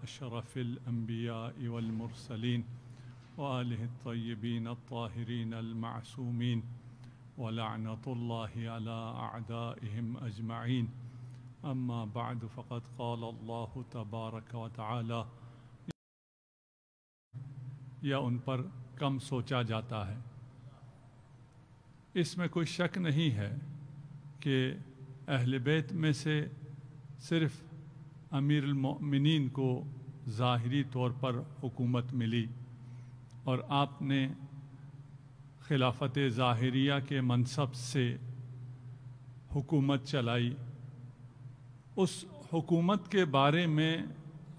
أشرف الأنبياء والمرسلين وآله الطيبين الطاهرين المعصومين ولعنة الله على أعدائهم أجمعين. أما بعد فقد قال الله تبارك وتعالى یا ان پر کم سوچا جاتا ہے۔ اس میں کوئی شک نہیں ہے کہ اہل بیت میں سے صرف امیر المؤمنین کو ظاہری طور پر حکومت ملی اور آپ نے خلافت ظاہریہ کے منصب سے حکومت چلائی۔ اس حکومت کے بارے میں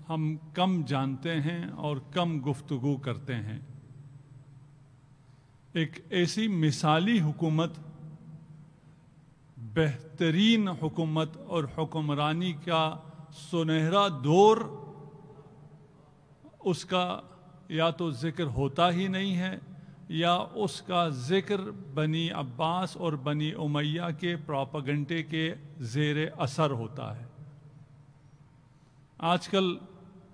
ہم کم جانتے ہیں اور کم گفتگو کرتے ہیں۔ ایک ایسی مثالی حکومت، بہترین حکومت اور حکمرانی کا سنہرا دور، اس کا یا تو ذکر ہوتا ہی نہیں ہے یا اس کا ذکر بنی عباس اور بنی امیہ کے پروپیگنڈے کے زیر اثر ہوتا ہے۔ آج کل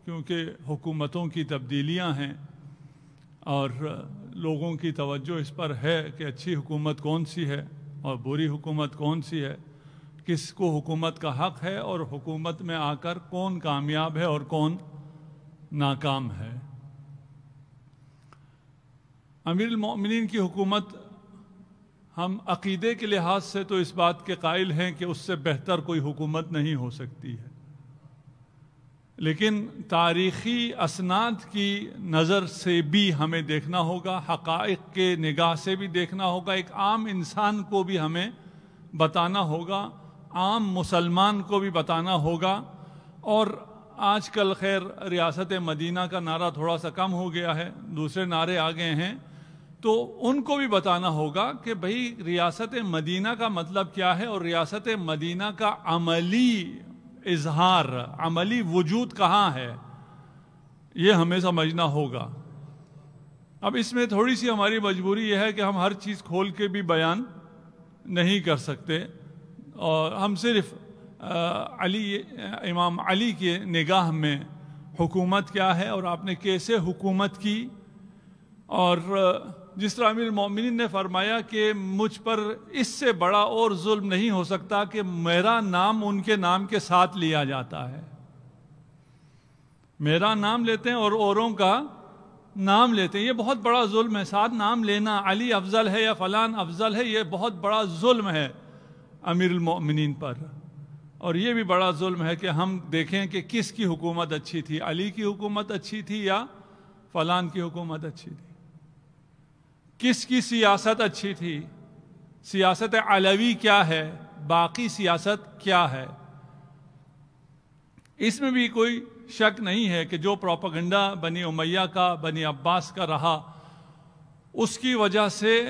کیونکہ حکومتوں کی تبدیلیاں ہیں اور لوگوں کی توجہ اس پر ہے کہ اچھی حکومت کون سی ہے اور بری حکومت کون سی ہے، کس کو حکومت کا حق ہے اور حکومت میں آ کر کون کامیاب ہے اور کون ناکام ہے۔ امیر المؤمنین کی حکومت ہم عقیدے کے لحاظ سے تو اس بات کے قائل ہیں کہ اس سے بہتر کوئی حکومت نہیں ہو سکتی ہے، لیکن تاریخی اسناد کی نظر سے بھی ہمیں دیکھنا ہوگا، حقائق کے نگاہ سے بھی دیکھنا ہوگا، ایک عام انسان کو بھی ہمیں بتانا ہوگا، عام مسلمان کو بھی بتانا ہوگا۔ اور آج کل خیر ریاست مدینہ کا نعرہ تھوڑا سا کم ہو گیا ہے، دوسرے نعرے آ گئے ہیں، تو ان کو بھی بتانا ہوگا کہ بھئی ریاست مدینہ کا مطلب کیا ہے اور ریاست مدینہ کا عملی اظہار، عملی وجود کہاں ہے، یہ ہمیں سمجھنا ہوگا۔ اب اس میں تھوڑی سی ہماری مجبوری یہ ہے کہ ہم ہر چیز کھول کے بھی بیان نہیں کر سکتے، اور ہم صرف امام علی کے نگاہ میں حکومت کیا ہے اور آپ نے کیسے حکومت کی، اور جس طرح امیر المؤمنین نے فرمایا کہ مجھ پر اس سے بڑا اور ظلم نہیں ہو سکتا کہ میرا نام ان کے نام کے ساتھ لیا جاتا ہے۔ میرا نام لیتے ہیں اور اوروں کا نام لیتے ہیں، یہ بہت بڑا ظلم ہے۔ ساتھ نام لینا، علی افضل ہے یا فلان افضل ہے، یہ بہت بڑا ظلم ہے امیر المؤمنین پر۔ اور یہ بھی بڑا ظلم ہے کہ ہم دیکھیں کہ کس کی حکومت اچھی تھی، علی کی حکومت اچھی تھی یا فلان کی حکومت اچھی تھی، کس کی سیاست اچھی تھی، سیاست علوی کیا ہے، باقی سیاست کیا ہے۔ اس میں بھی کوئی شک نہیں ہے کہ جو پروپیگنڈا بنی امیہ کا، بنی عباس کا رہا، اس کی وجہ سے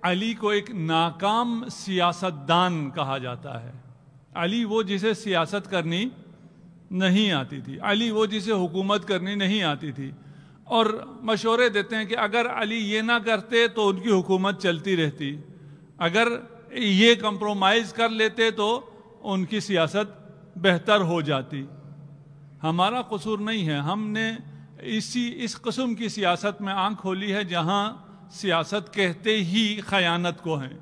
علی کو ایک ناکام سیاستدان کہا جاتا ہے۔ علی وہ جسے سیاست کرنی نہیں آتی تھی، علی وہ جسے حکومت کرنی نہیں آتی تھی، اور مشورے دیتے ہیں کہ اگر علی یہ نہ کرتے تو ان کی حکومت چلتی رہتی، اگر یہ کمپرومائز کر لیتے تو ان کی سیاست بہتر ہو جاتی۔ ہمارا قصور نہیں ہے، ہم نے اس قسم کی سیاست میں آنکھ کھولی ہے جہاں سیاست کہتے ہی خیانت کو ہیں،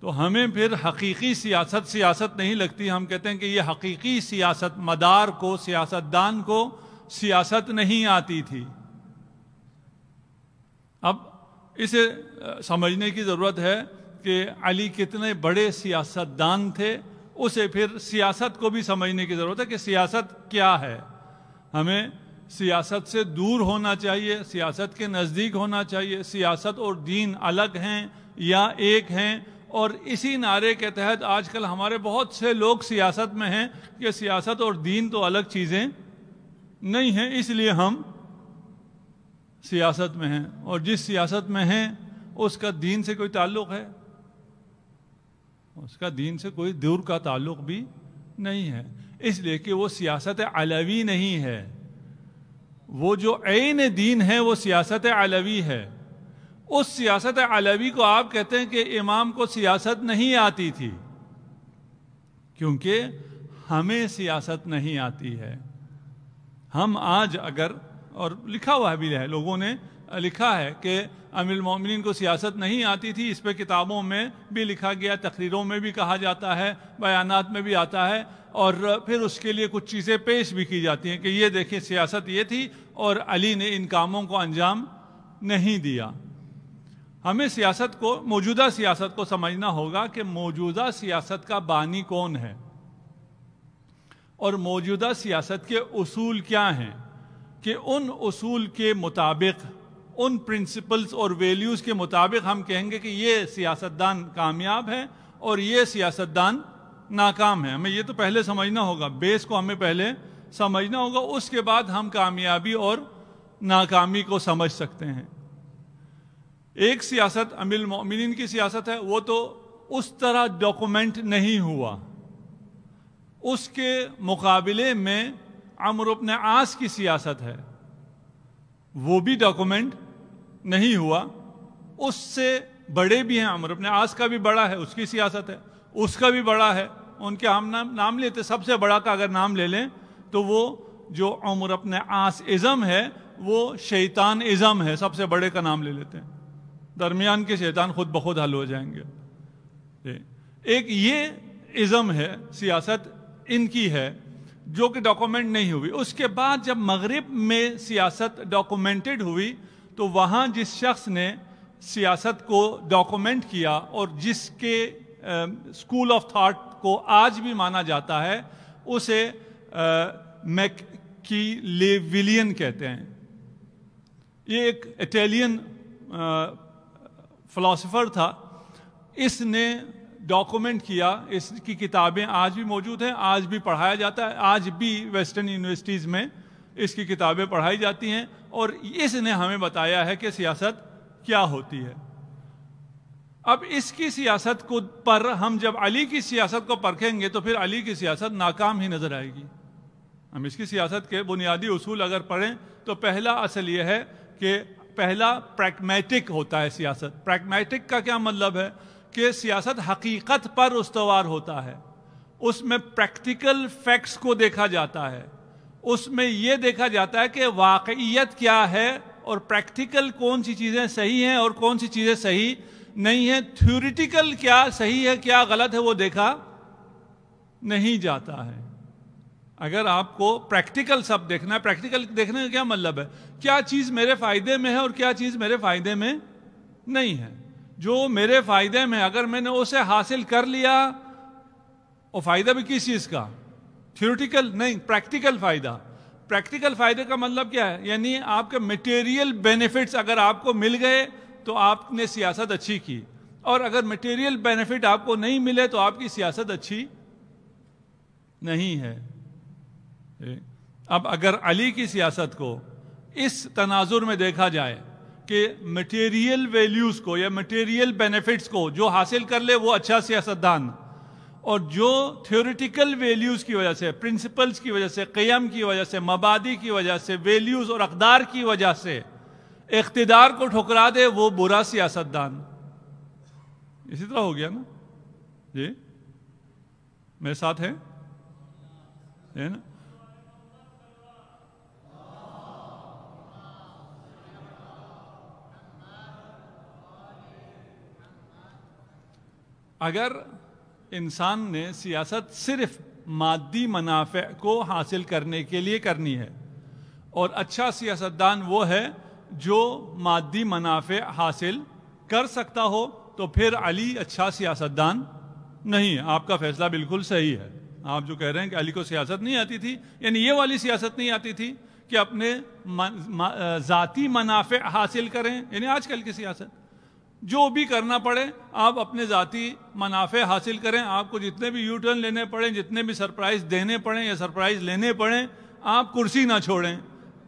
تو ہمیں پھر حقیقی سیاست نہیں لگتی۔ ہم کہتے ہیں کہ یہ حقیقی سیاست مدار کو، سیاستدان کو سیاست نہیں آتی تھی۔ اب اسے سمجھنے کی ضرورت ہے کہ علی کتنے بڑے سیاستدان تھے، اسے پھر سیاست کو بھی سمجھنے کی ضرورت ہے کہ سیاست کیا ہے۔ ہمیں سیاست سے دور ہونا چاہیے، سیاست کے نزدیک ہونا چاہیے، سیاست اور دین الگ ہیں یا ایک ہیں۔ اور اسی نعرے کے تحت آج کل ہمارے بہت سے لوگ سیاست میں ہیں کہ سیاست اور دین تو الگ چیزیں نہیں ہیں، اس لیے ہم سیاست میں ہیں، اور جس سیاست میں ہیں اس کا دین سے کوئی تعلق ہے، اس کا دین سے کوئی دور کا تعلق بھی نہیں ہے، اس لیے کہ وہ سیاست علوی نہیں ہے۔ وہ جو عین دین ہے وہ سیاست علوی ہے۔ اس سیاست علوی کو آپ کہتے ہیں کہ امام کو سیاست نہیں آتی تھی، کیونکہ ہمیں سیاست نہیں آتی ہے۔ ہم آج اگر، اور لکھا ہوا بھی ہے، لوگوں نے لکھا ہے کہ امیر المومنین کو سیاست نہیں آتی تھی، اس پہ کتابوں میں بھی لکھا گیا، تقریروں میں بھی کہا جاتا ہے، بیانات میں بھی آتا ہے، اور پھر اس کے لیے کچھ چیزیں پیش بھی کی جاتی ہیں کہ یہ دیکھیں سیاست یہ تھی اور علی نے ان کاموں کو انجام نہیں دیا۔ ہمیں سیاست کو، موجودہ سیاست کو سمجھنا ہوگا کہ موجودہ سیاست کا بانی کون ہے اور موجودہ سیاست کے اصول کیا ہیں، کہ ان اصول کے مطابق، ان پرنسپلز اور ویلیوز کے مطابق ہم کہیں گے کہ یہ سیاستدان کامیاب ہے اور یہ سیاستدان ناکام ہے۔ ہمیں یہ تو پہلے سمجھنا ہوگا، بیس کو ہمیں پہلے سمجھنا ہوگا، اس کے بعد ہم کامیابی اور ناکامی کو سمجھ سکتے ہیں۔ ایک سیاست امیر المومنین کی سیاست ہے، وہ تو اس طرح ڈاکومنٹ نہیں ہوا۔ اس کے مقابلے میں عمرو بن عاص کی سیاست ہے، وہ بھی ڈاکومنٹ نہیں ہوا، اس سے بڑے بھی ہیں، عمرو بن عاص کا بھی بڑا ہے، اس کی سیاست ہے، اس کا بھی بڑا ہے، ان کے ہم نام لیتے، سب سے بڑا کا اگر نام لے لیں تو وہ جو عمرو بن عاص ازم ہے وہ شیطان ازم ہے، سب سے بڑے کا نام لے لیتے ہیں، درمیان کے شیطان خود بخود حل ہو جائیں گے۔ ایک یہ ازم ہے، سیاست ان کی ہے جو کہ ڈاکومنٹ نہیں ہوئی۔ اس کے بعد جب مغرب میں سیاست ڈاکومنٹڈ ہوئی تو وہاں جس شخص نے سیاست کو ڈاکومنٹ کیا اور جس کے اسکول آف تھاٹ کو آج بھی مانا جاتا ہے، اسے میکیاویلین کہتے ہیں۔ یہ ایک اٹیلین فلاسفر تھا، اس نے ڈاکومنٹ کیا، اس کی کتابیں آج بھی موجود ہیں، آج بھی پڑھایا جاتا ہے، آج بھی ویسٹرن یونیورسٹیز میں اس کی کتابیں پڑھائی جاتی ہیں، اور اس نے ہمیں بتایا ہے کہ سیاست کیا ہوتی ہے۔ اب اس کی سیاست کو پر ہم جب علی کی سیاست کو پرکھیں گے تو پھر علی کی سیاست ناکام ہی نظر آئے گی۔ ہم اس کی سیاست کے بنیادی اصول اگر پڑھیں تو پہلا اصل یہ ہے کہ پہلا پریگمیٹک ہوتا ہے سیاست۔ پریگمیٹک کا کیا مطلب ہے؟ کہ سیاست حقیقت پر استوار ہوتا ہے، اس میں پریکٹیکل فیکٹس کو دیکھا جاتا ہے، اس میں یہ دیکھا جاتا ہے کہ واقعیت کیا ہے اور پریکٹیکل کون سی چیزیں صحیح ہیں اور کون سی چیزیں صحیح نہیں ہیں، تھیوریٹیکل کیا صحیح ہے کیا غلط ہے وہ دیکھا نہیں جاتا ہے۔ اگر آپ کو پریکٹیکل سب دیکھنا ہے، پریکٹیکل دیکھنے کا کیا مطلب ہے؟ کیا چیز میرے فائدے میں ہے اور کیا چیز میرے فائدے میں نہیں ہے۔ جو میرے فائدے میں اگر میں نے اسے حاصل کر لیا، اور فائدہ بھی کس چیز کا؟ تھیوریٹیکل نہیں، پریکٹیکل فائدہ۔ پریکٹیکل فائدے کا مطلب کیا ہے؟ یعنی آپ کے میٹیریل بینیفٹس اگر آپ کو مل گئے تو آپ نے سیاست اچھی کی، اور اگر میٹیریل بینیفٹ آپ کو نہیں ملے تو آپ کی سیاست اچھی نہیں ہے۔ اب اگر علی کی سیاست کو اس تناظر میں دیکھا جائے کہ میٹیریل ویلیوز کو یا میٹیریل بینیفٹس کو جو حاصل کر لے وہ اچھا سیاستدان، اور جو تھیوریٹیکل ویلیوز کی وجہ سے، پرنسپلز کی وجہ سے، قیم کی وجہ سے، مبادی کی وجہ سے، ویلیوز اور اقدار کی وجہ سے اقتدار کو ٹھکرا دے وہ برا سیاستدان۔ اسی طرح ہو گیا نا؟ جی میرے ساتھ ہیں نا؟ اگر انسان نے سیاست صرف مادی منافع کو حاصل کرنے کے لیے کرنی ہے، اور اچھا سیاستدان وہ ہے جو مادی منافع حاصل کر سکتا ہو، تو پھر علی اچھا سیاستدان نہیں ہے۔ آپ کا فیصلہ بالکل صحیح ہے۔ آپ جو کہہ رہے ہیں کہ علی کو سیاست نہیں آتی تھی، یعنی یہ والی سیاست نہیں آتی تھی کہ اپنے ذاتی منافع حاصل کریں، یعنی آج کل کی سیاست جو بھی کرنا پڑے آپ اپنے ذاتی منافع حاصل کریں، آپ کو جتنے بھی یو ٹرن لینے پڑیں، جتنے بھی سرپرائز دینے پڑیں یا سرپرائز لینے پڑیں، آپ کرسی نہ چھوڑیں۔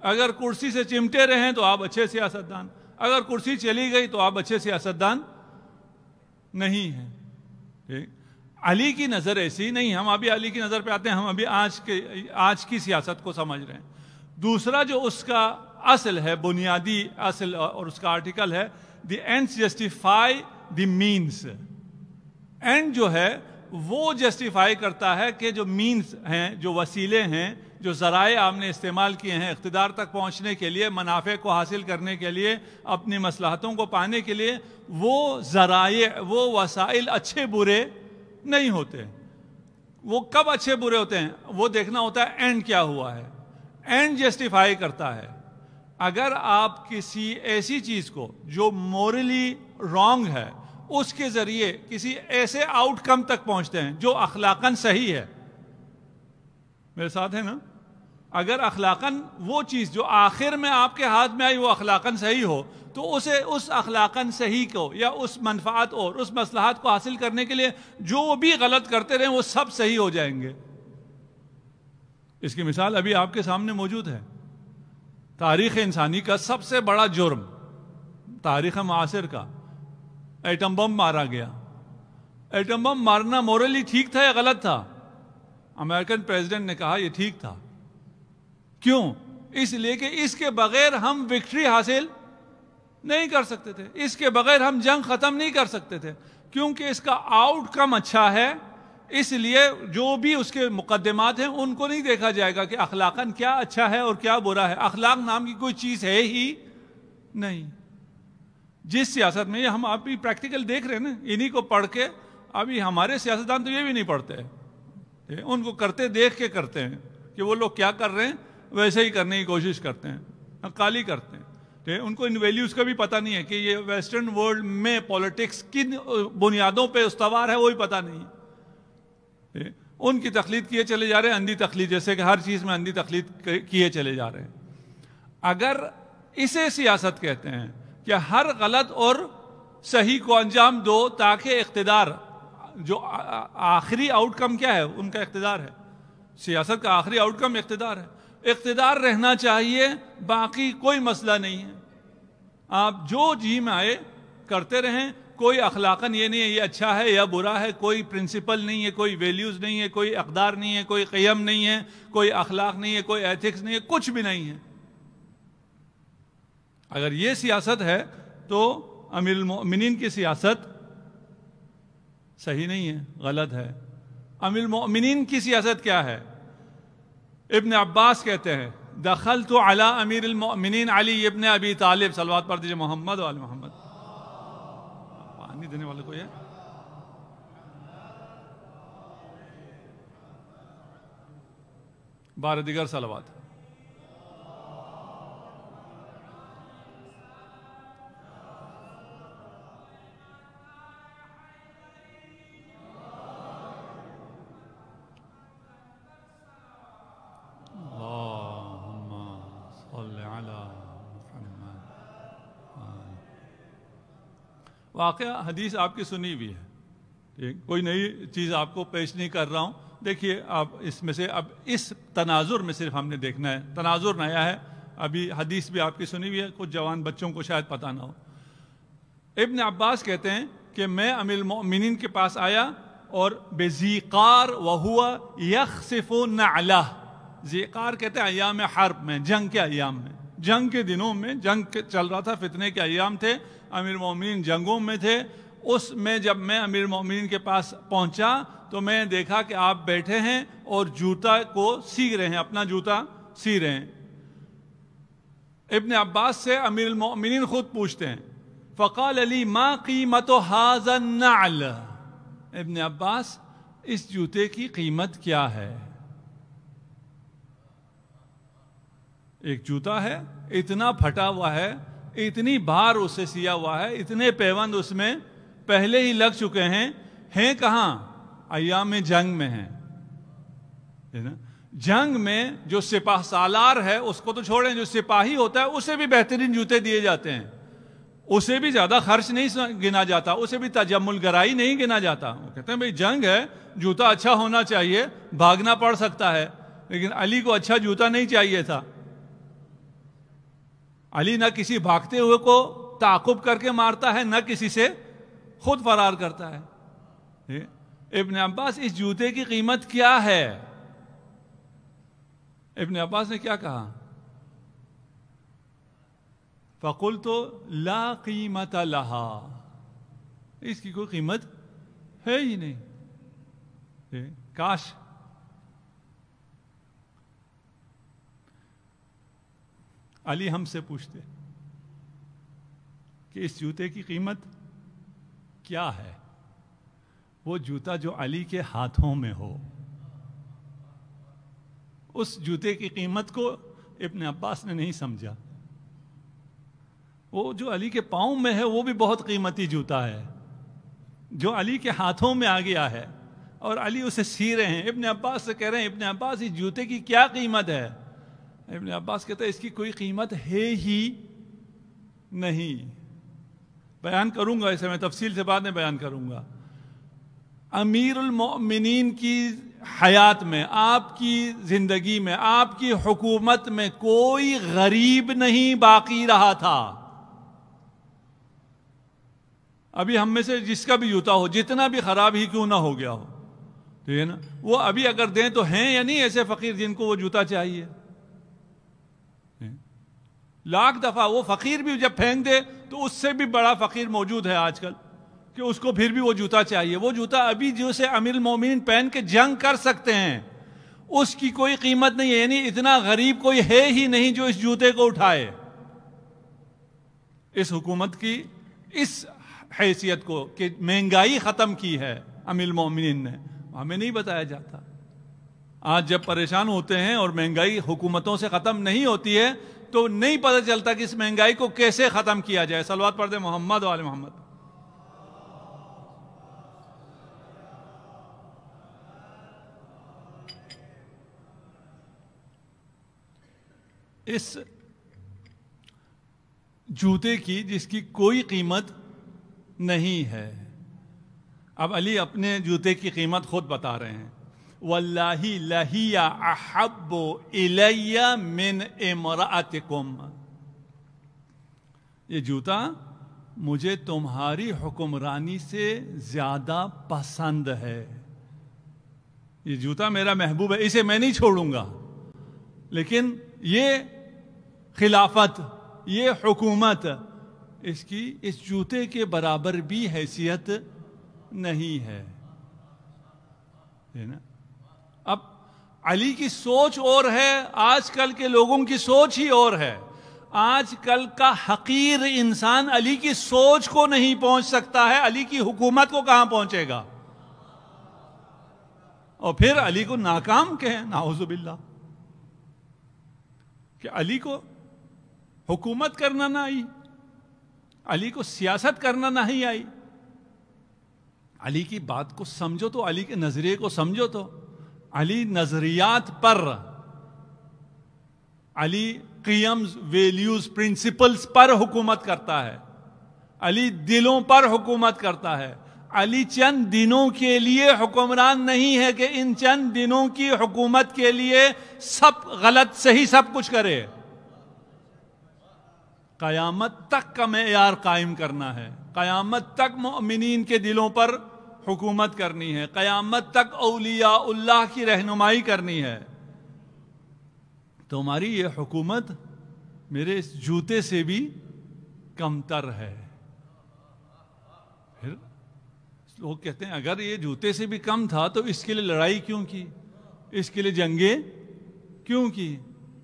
اگر کرسی سے چمٹے رہیں تو آپ اچھے سیاستدان، اگر کرسی چلی گئی تو آپ اچھے سیاستدان نہیں ہیں۔ علی کی نظر ایسی نہیں، ہم ابھی علی کی نظر پہ آتے ہیں، ہم ابھی آج کی سیاست کو سمجھ رہے ہیں۔ دوسرا جو اس کا اصل ہے، بنیادی اصل، اور اس کا آرٹیکل ہے the ends justify the means. End جو ہے وہ جسٹیفائی کرتا ہے کہ جو مینز ہیں، جو وسیلے ہیں، جو ذرائع آپ نے استعمال کیے ہیں اقتدار تک پہنچنے کے لیے، منافع کو حاصل کرنے کے لیے، اپنی مصلحتوں کو پانے کے لیے، وہ ذرائع، وہ وسائل اچھے برے نہیں ہوتے۔ وہ کب اچھے برے ہوتے ہیں؟ وہ دیکھنا ہوتا ہے اینڈ کیا ہوا ہے، اینڈ جسٹیفائی کرتا ہے۔ اگر آپ کسی ایسی چیز کو جو مورلی رانگ ہے اس کے ذریعے کسی ایسے آؤٹ کم تک پہنچتے ہیں جو اخلاقاً صحیح ہے، میرے ساتھ ہے نا؟ اگر اخلاقاً وہ چیز جو آخر میں آپ کے ہاتھ میں آئی وہ اخلاقاً صحیح ہو، تو اسے اس اخلاقاً صحیح کو یا اس منفعت اور اس مصلحت کو حاصل کرنے کے لیے جو بھی غلط کرتے رہیں وہ سب صحیح ہو جائیں گے۔ اس کی مثال ابھی آپ کے سامنے موجود ہے۔ تاریخ انسانی کا سب سے بڑا جرم، تاریخ معاصر کا، ایٹم بم مارا گیا۔ ایٹم بم مارنا مورلی ٹھیک تھا یا غلط تھا؟ امریکن پریزیڈنٹ نے کہا یہ ٹھیک تھا۔ کیوں؟ اس لیے کہ اس کے بغیر ہم وکٹری حاصل نہیں کر سکتے تھے، اس کے بغیر ہم جنگ ختم نہیں کر سکتے تھے، کیونکہ اس کا آؤٹ کم اچھا ہے۔ اس لیے جو بھی اس کے مقدمات ہیں ان کو نہیں دیکھا جائے گا کہ اخلاقاً کیا اچھا ہے اور کیا برا ہے۔ اخلاق نام کی کوئی چیز ہے ہی نہیں۔ جس سیاست میں، یہ ہم آپ بھی پریکٹیکل دیکھ رہے ہیں نا، انہی کو پڑھ کے ابھی ہمارے سیاستدان تو یہ بھی نہیں پڑھتے، ان کو کرتے دیکھ کے کرتے ہیں کہ وہ لوگ کیا کر رہے ہیں ویسے ہی کرنے کی کوشش کرتے ہیں، نقالی کرتے ہیں۔ ان کو ان ویلیوز کا بھی پتہ نہیں ہے کہ یہ ویسٹرن ورلڈ میں پولیٹکس کن بنیادوں پہ استوار ہے، وہ بھی پتہ نہیں ہے۔ ان کی تقلید کیے چلے جا رہے ہیں، اندھی تقلید، جیسے کہ ہر چیز میں اندھی تقلید کیے چلے جا رہے ہیں۔ اگر اسے سیاست کہتے ہیں کہ ہر غلط اور صحیح کو انجام دو تاکہ اقتدار، جو آخری آؤٹ کم کیا ہے؟ ان کا اقتدار ہے۔ سیاست کا آخری آؤٹ کم اقتدار ہے، اقتدار رہنا چاہیے، باقی کوئی مسئلہ نہیں ہے۔ آپ جو جی میں آئے کرتے رہیں، کوئی اخلاقاً یہ نہیں ہے یہ اچھا ہے یا برا ہے، کوئی پرنسپل نہیں ہے، کوئی ویلیوز نہیں ہے، کوئی اقدار نہیں ہے، کوئی قیم نہیں ہے، کوئی اخلاق نہیں ہے، کوئی ایتھکس نہیں ہے، کچھ بھی نہیں ہے۔ اگر یہ سیاست ہے تو امیر المؤمنین کی سیاست صحیح نہیں ہے، غلط ہے۔ امیر المؤمنین کی سیاست کیا ہے؟ ابن عباس کہتے ہیں دخلت علی امیر المؤمنین علی ابن ابی طالب، صلوات پڑھ دیجئے محمد و آل محمد۔ پانی دینے والے کوئی ہے؟ بار دیگر صلوات۔ واقعہ حدیث آپ کی سنی بھی ہے، کوئی نئی چیز آپ کو پیش نہیں کر رہا ہوں۔ دیکھیے آپ اس میں سے اب اس تناظر میں صرف ہم نے دیکھنا ہے، تناظر نیا ہے۔ ابھی حدیث بھی آپ کی سنی ہوئی ہے، کچھ جوان بچوں کو شاید پتہ نہ ہو۔ ابن عباس کہتے ہیں کہ میں امیر المؤمنین کے پاس آیا اور بذیقار وہو یخصف نعلہ، ذیقار کہتے ہیں ایام حرب میں، جنگ کے ایام میں، جنگ کے دنوں میں، جنگ چل رہا تھا، فتنے کے ایام تھے، امیر المؤمنین جنگوں میں تھے۔ اس میں جب میں امیر المؤمنین کے پاس پہنچا تو میں دیکھا کہ آپ بیٹھے ہیں اور جوتا کو سی رہے ہیں، اپنا جوتا سی رہے ہیں۔ ابن عباس سے امیر المؤمنین خود پوچھتے ہیں فقال علی ما قیمت هذا النعل، ابن عباس اس جوتے کی قیمت کیا ہے؟ ایک جوتا ہے، اتنا پھٹا ہوا ہے، اتنی بار اسے سیا ہوا ہے، اتنے پیوند اس میں پہلے ہی لگ چکے ہیں کہاں؟ ایام جنگ میں ہیں۔ جنگ میں جو سپاہ سالار ہے اس کو تو چھوڑیں، جو سپاہی ہوتا ہے اسے بھی بہترین جوتے دیے جاتے ہیں، اسے بھی زیادہ خرچ نہیں گنا جاتا، اسے بھی تجمل گرائی نہیں گنا جاتا۔ وہ کہتے ہیں بھئی جنگ ہے، جوتا اچھا ہونا چاہیے، بھاگنا پڑ سکتا ہے، لیکن علی کو اچھا جوتا نہیں چاہیے تھا۔ علی نہ کسی بھاگتے ہوئے کو تعاقب کر کے مارتا ہے، نہ کسی سے خود فرار کرتا ہے۔ ابن عباس اس جوتے کی قیمت کیا ہے؟ ابن عباس نے کیا کہا؟ فَقُلْتُ لَا قِیمَةَ لَهَا، اس کی کوئی قیمت ہے ہی نہیں۔ کاش علی ہم سے پوچھتے کہ اس جوتے کی قیمت کیا ہے، وہ جوتا جو علی کے ہاتھوں میں ہو، اس جوتے کی قیمت کو ابن عباس نے نہیں سمجھا۔ وہ جو علی کے پاؤں میں ہے وہ بھی بہت قیمتی جوتا ہے، جو علی کے ہاتھوں میں آ گیا ہے اور علی اسے سی رہے ہیں۔ ابن عباس سے کہہ رہے ہیں ابن عباس اس جوتے کی کیا قیمت ہے؟ ابن عباس کہتا ہے اس کی کوئی قیمت ہے ہی نہیں۔ بیان کروں گا اسے، میں تفصیل سے بعد میں بیان کروں گا۔ امیر المؤمنین کی حیات میں، آپ کی زندگی میں، آپ کی حکومت میں کوئی غریب نہیں باقی رہا تھا۔ ابھی ہم میں سے جس کا بھی جوتا ہو، جتنا بھی خراب ہی کیوں نہ ہو گیا ہو، تو یہ نا وہ ابھی اگر دیں تو ہیں یا نہیں ایسے فقیر جن کو وہ جوتا چاہیے؟ لاکھ دفعہ وہ فقیر بھی جب پھینک دے تو اس سے بھی بڑا فقیر موجود ہے آج کل کہ اس کو پھر بھی وہ جوتا چاہیے۔ وہ جوتا ابھی جسے امیر المومنین پہن کے جنگ کر سکتے ہیں اس کی کوئی قیمت نہیں ہے، یعنی اتنا غریب کوئی ہے ہی نہیں جو اس جوتے کو اٹھائے۔ اس حکومت کی اس حیثیت کو کہ مہنگائی ختم کی ہے امیر المومنین نے، ہمیں نہیں بتایا جاتا۔ آج جب پریشان ہوتے ہیں اور مہنگائی حکومتوں سے ختم نہیں ہوتی ہے تو نہیں پتہ چلتا کہ اس مہنگائی کو کیسے ختم کیا جائے۔ صلوات پڑھ دیں محمد و آل محمد۔ اس جوتے کی جس کی کوئی قیمت نہیں ہے، اب علی اپنے جوتے کی قیمت خود بتا رہے ہیں۔ واللہ لہی احب الی من امرأتکم، یہ جوتا مجھے تمہاری حکمرانی سے زیادہ پسند ہے۔ یہ جوتا میرا محبوب ہے، اسے میں نہیں چھوڑوں گا، لیکن یہ خلافت، یہ حکومت، اس کی اس جوتے کے برابر بھی حیثیت نہیں ہے نا۔ اب علی کی سوچ اور ہے، آج کل کے لوگوں کی سوچ ہی اور ہے۔ آج کل کا حقیر انسان علی کی سوچ کو نہیں پہنچ سکتا ہے، علی کی حکومت کو کہاں پہنچے گا؟ اور پھر علی کو ناکام کہیں، نعوذ باللہ، کہ علی کو حکومت کرنا نہ آئی، علی کو سیاست کرنا نہیں آئی۔ علی کی بات کو سمجھو تو، علی کے نظریے کو سمجھو تو، علی نظریات پر، علی قیمز، ویلیوز، پرنسپلز پر حکومت کرتا ہے، علی دلوں پر حکومت کرتا ہے۔ علی چند دنوں کے لیے حکمران نہیں ہے کہ ان چند دنوں کی حکومت کے لیے سب غلط صحیح سب کچھ کرے۔ قیامت تک کا معیار قائم کرنا ہے، قیامت تک مومنین کے دلوں پر حکومت کرنی ہے، قیامت تک اولیاء اللہ کی رہنمائی کرنی ہے۔ تمہاری یہ حکومت میرے اس جوتے سے بھی کمتر ہے۔ پھر لوگ کہتے ہیں اگر یہ جوتے سے بھی کم تھا تو اس کے لیے لڑائی کیوں کی، اس کے لیے جنگیں کیوں کی؟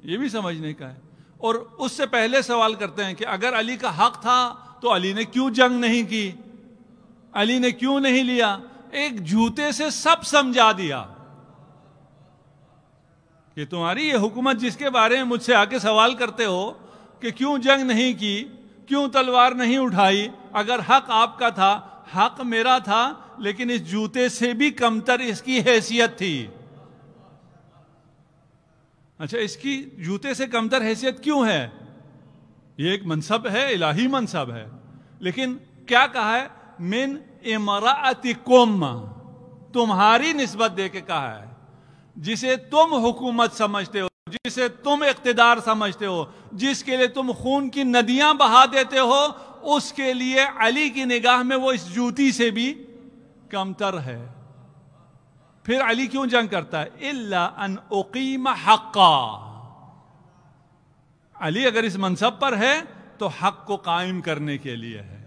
یہ بھی سمجھنے کا ہے۔ اور اس سے پہلے سوال کرتے ہیں کہ اگر علی کا حق تھا تو علی نے کیوں جنگ نہیں کی، علی نے کیوں نہیں لیا؟ ایک جوتے سے سب سمجھا دیا کہ تمہاری یہ حکومت جس کے بارے میں مجھ سے آ کے سوال کرتے ہو کہ کیوں جنگ نہیں کی، کیوں تلوار نہیں اٹھائی، اگر حق آپ کا تھا، حق میرا تھا، لیکن اس جوتے سے بھی کمتر اس کی حیثیت تھی۔ اچھا، اس کی جوتے سے کمتر حیثیت کیوں ہے؟ یہ ایک منصب ہے، الہی منصب ہے، لیکن کیا کہا ہے؟ من امرأتکم، تمہاری نسبت دے کے کہا ہے۔ جسے تم حکومت سمجھتے ہو، جسے تم اقتدار سمجھتے ہو، جس کے لیے تم خون کی ندیاں بہا دیتے ہو، اس کے لیے علی کی نگاہ میں وہ اس جوتی سے بھی کمتر ہے۔ پھر علی کیوں جنگ کرتا ہے؟ الا ان اقیم حقا، علی اگر اس منصب پر ہے تو حق کو قائم کرنے کے لیے ہے۔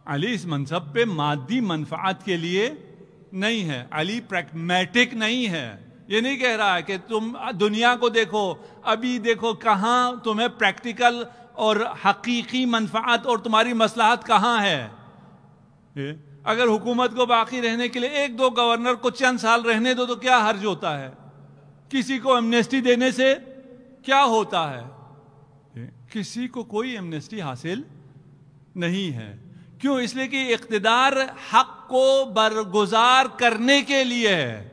علی اس منصب پہ مادی منفعت کے لیے نہیں ہے، علی پریگمیٹک نہیں ہے. یہ نہیں کہہ رہا ہے کہ تم دنیا کو دیکھو، ابھی دیکھو کہاں تمہیں پریکٹیکل اور حقیقی منفعت اور تمہاری مصلحت کہاں ہے. اگر حکومت کو باقی رہنے کے لیے ایک دو گورنر کو چند سال رہنے دو تو کیا حرج ہوتا ہے؟ کسی کو ایمنیسٹی دینے سے کیا ہوتا ہے؟ کسی کو کوئی ایمنیسٹی حاصل نہیں ہے. کیوں؟ اس لیے کہ اقتدار حق کو برگزار کرنے کے لیے ہے.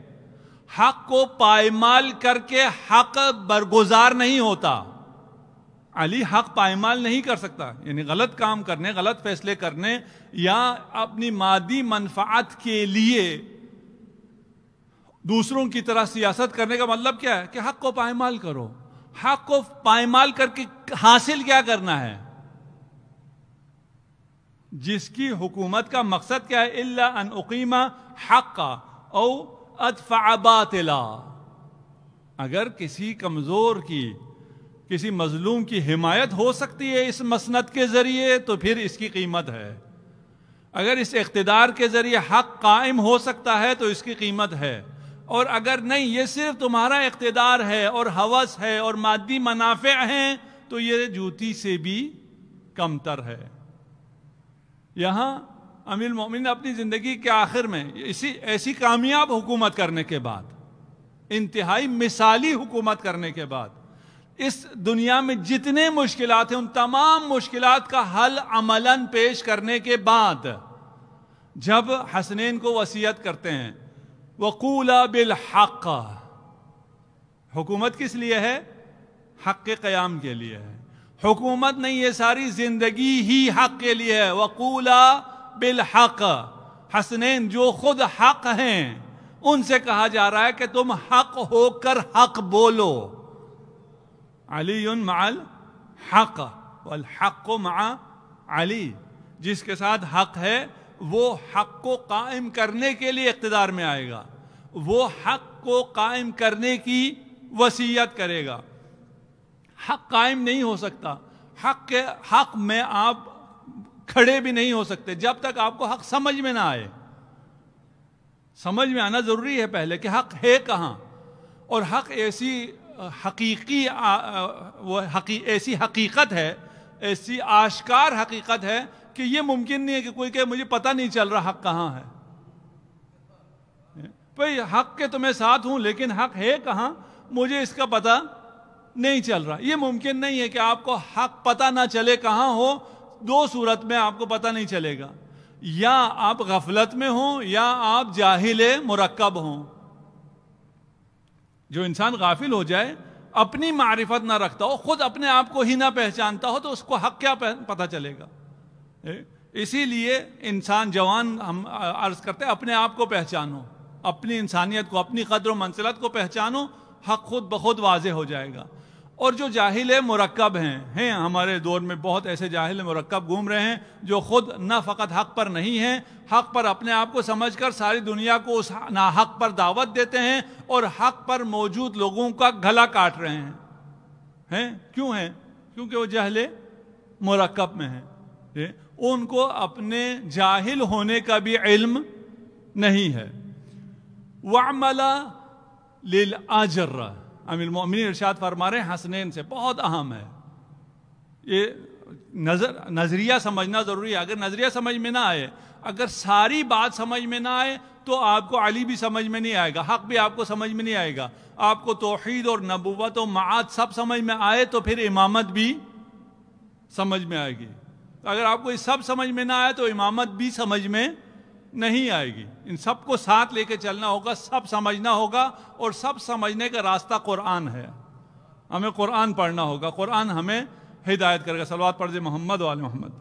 حق کو پائمال کر کے حق برگزار نہیں ہوتا. علی حق پائمال نہیں کر سکتا، یعنی غلط کام کرنے، غلط فیصلے کرنے یا اپنی مادی منفعت کے لیے دوسروں کی طرح سیاست کرنے کا مطلب کیا ہے؟ کہ حق کو پائمال کرو. حق کو پائمال کر کے حاصل کیا کرنا ہے؟ جس کی حکومت کا مقصد کیا ہے؟ الا ان اقیم حق او ادفع باطلا. اگر کسی کمزور کی، کسی مظلوم کی حمایت ہو سکتی ہے اس مسند کے ذریعے تو پھر اس کی قیمت ہے. اگر اس اقتدار کے ذریعے حق قائم ہو سکتا ہے تو اس کی قیمت ہے. اور اگر نہیں، یہ صرف تمہارا اقتدار ہے اور ہوس ہے اور مادی منافع ہیں تو یہ جوتی سے بھی کمتر ہے. یہاں امیر المومنین اپنی زندگی کے آخر میں ایسی کامیاب حکومت کرنے کے بعد، انتہائی مثالی حکومت کرنے کے بعد، اس دنیا میں جتنے مشکلات ہیں ان تمام مشکلات کا حل عملاً پیش کرنے کے بعد جب حسنین کو وصیت کرتے ہیں وَقُولَا بِالْحَقِّ، حکومت کس لیے ہے؟ حق کے قیام کے لیے ہے. حکومت نہیں، یہ ساری زندگی ہی حق کے لیے ہے. وَقُولَا بِالْحَقِّ، حسنین جو خود حق ہیں ان سے کہا جا رہا ہے کہ تم حق ہو کر حق بولو. علی مع الحق والحق مع علی، جس کے ساتھ حق ہے وہ حق کو قائم کرنے کے لیے اقتدار میں آئے گا، وہ حق کو قائم کرنے کی وصیت کرے گا. حق قائم نہیں ہو سکتا، حق میں آپ کھڑے بھی نہیں ہو سکتے جب تک آپ کو حق سمجھ میں نہ آئے. سمجھ میں آنا ضروری ہے پہلے کہ حق ہے کہاں. اور حق ایسی ایسی حقیقت ہے، ایسی آشکار حقیقت ہے کہ یہ ممکن نہیں ہے کہ کوئی کہ مجھے پتہ نہیں چل رہا حق کہاں ہے. بھئی حق کے تو میں ساتھ ہوں لیکن حق ہے کہاں مجھے اس کا پتہ نہیں چل رہا. یہ ممکن نہیں ہے کہ آپ کو حق پتہ نہ چلے کہاں ہو. دو صورت میں آپ کو پتہ نہیں چلے گا، یا آپ غفلت میں ہوں یا آپ جاہل مرکب ہوں. جو انسان غافل ہو جائے، اپنی معرفت نہ رکھتا ہو، خود اپنے آپ کو ہی نہ پہچانتا ہو تو اس کو حق کیا پتہ چلے گا. اسی لیے انسان جوان ہم عرض کرتے ہیں اپنے آپ کو پہچانو، اپنی انسانیت کو، اپنی قدر و منزلت کو پہچانو، حق خود بخود واضح ہو جائے گا. اور جو جاہل مرکب ہیں ہمارے دور میں بہت ایسے جاہل مرکب گھوم رہے ہیں جو خود نہ فقط حق پر نہیں ہیں، حق پر اپنے آپ کو سمجھ کر ساری دنیا کو اس ناحق پر دعوت دیتے ہیں اور حق پر موجود لوگوں کا گلا کاٹ رہے ہیں. کیوں ہیں؟ کیونکہ وہ جاہل مرکب میں ہیں. ان کو اپنے جاہل ہونے کا بھی علم نہیں ہے. وَعْمَلَ لِلْأَجْرِ، امیر المومنین ارشاد فرما رہے ہیں حسنین سے بہت اہم ہے. یہ نظریہ سمجھنا ضروری ہے. اگر نظریہ سمجھ میں نہ آئے، اگر ساری بات سمجھ میں نہ آئے تو آپ کو علی بھی سمجھ میں نہیں آئے گا، حق بھی آپ کو سمجھ میں نہیں آئے گا. آپ کو توحید اور نبوت و معاد سب سمجھ میں آئے تو پھر امامت بھی سمجھ میں آئے گی. اگر آپ کو یہ سب سمجھ میں نہ آئے تو امامت بھی سمجھ میں نہیں آئے گی. ان سب کو ساتھ لے کے چلنا ہوگا، سب سمجھنا ہوگا، اور سب سمجھنے کا راستہ قرآن ہے. ہمیں قرآن پڑھنا ہوگا، قرآن ہمیں ہدایت کرے گا. صلوات پڑھ دے محمد و آل محمد.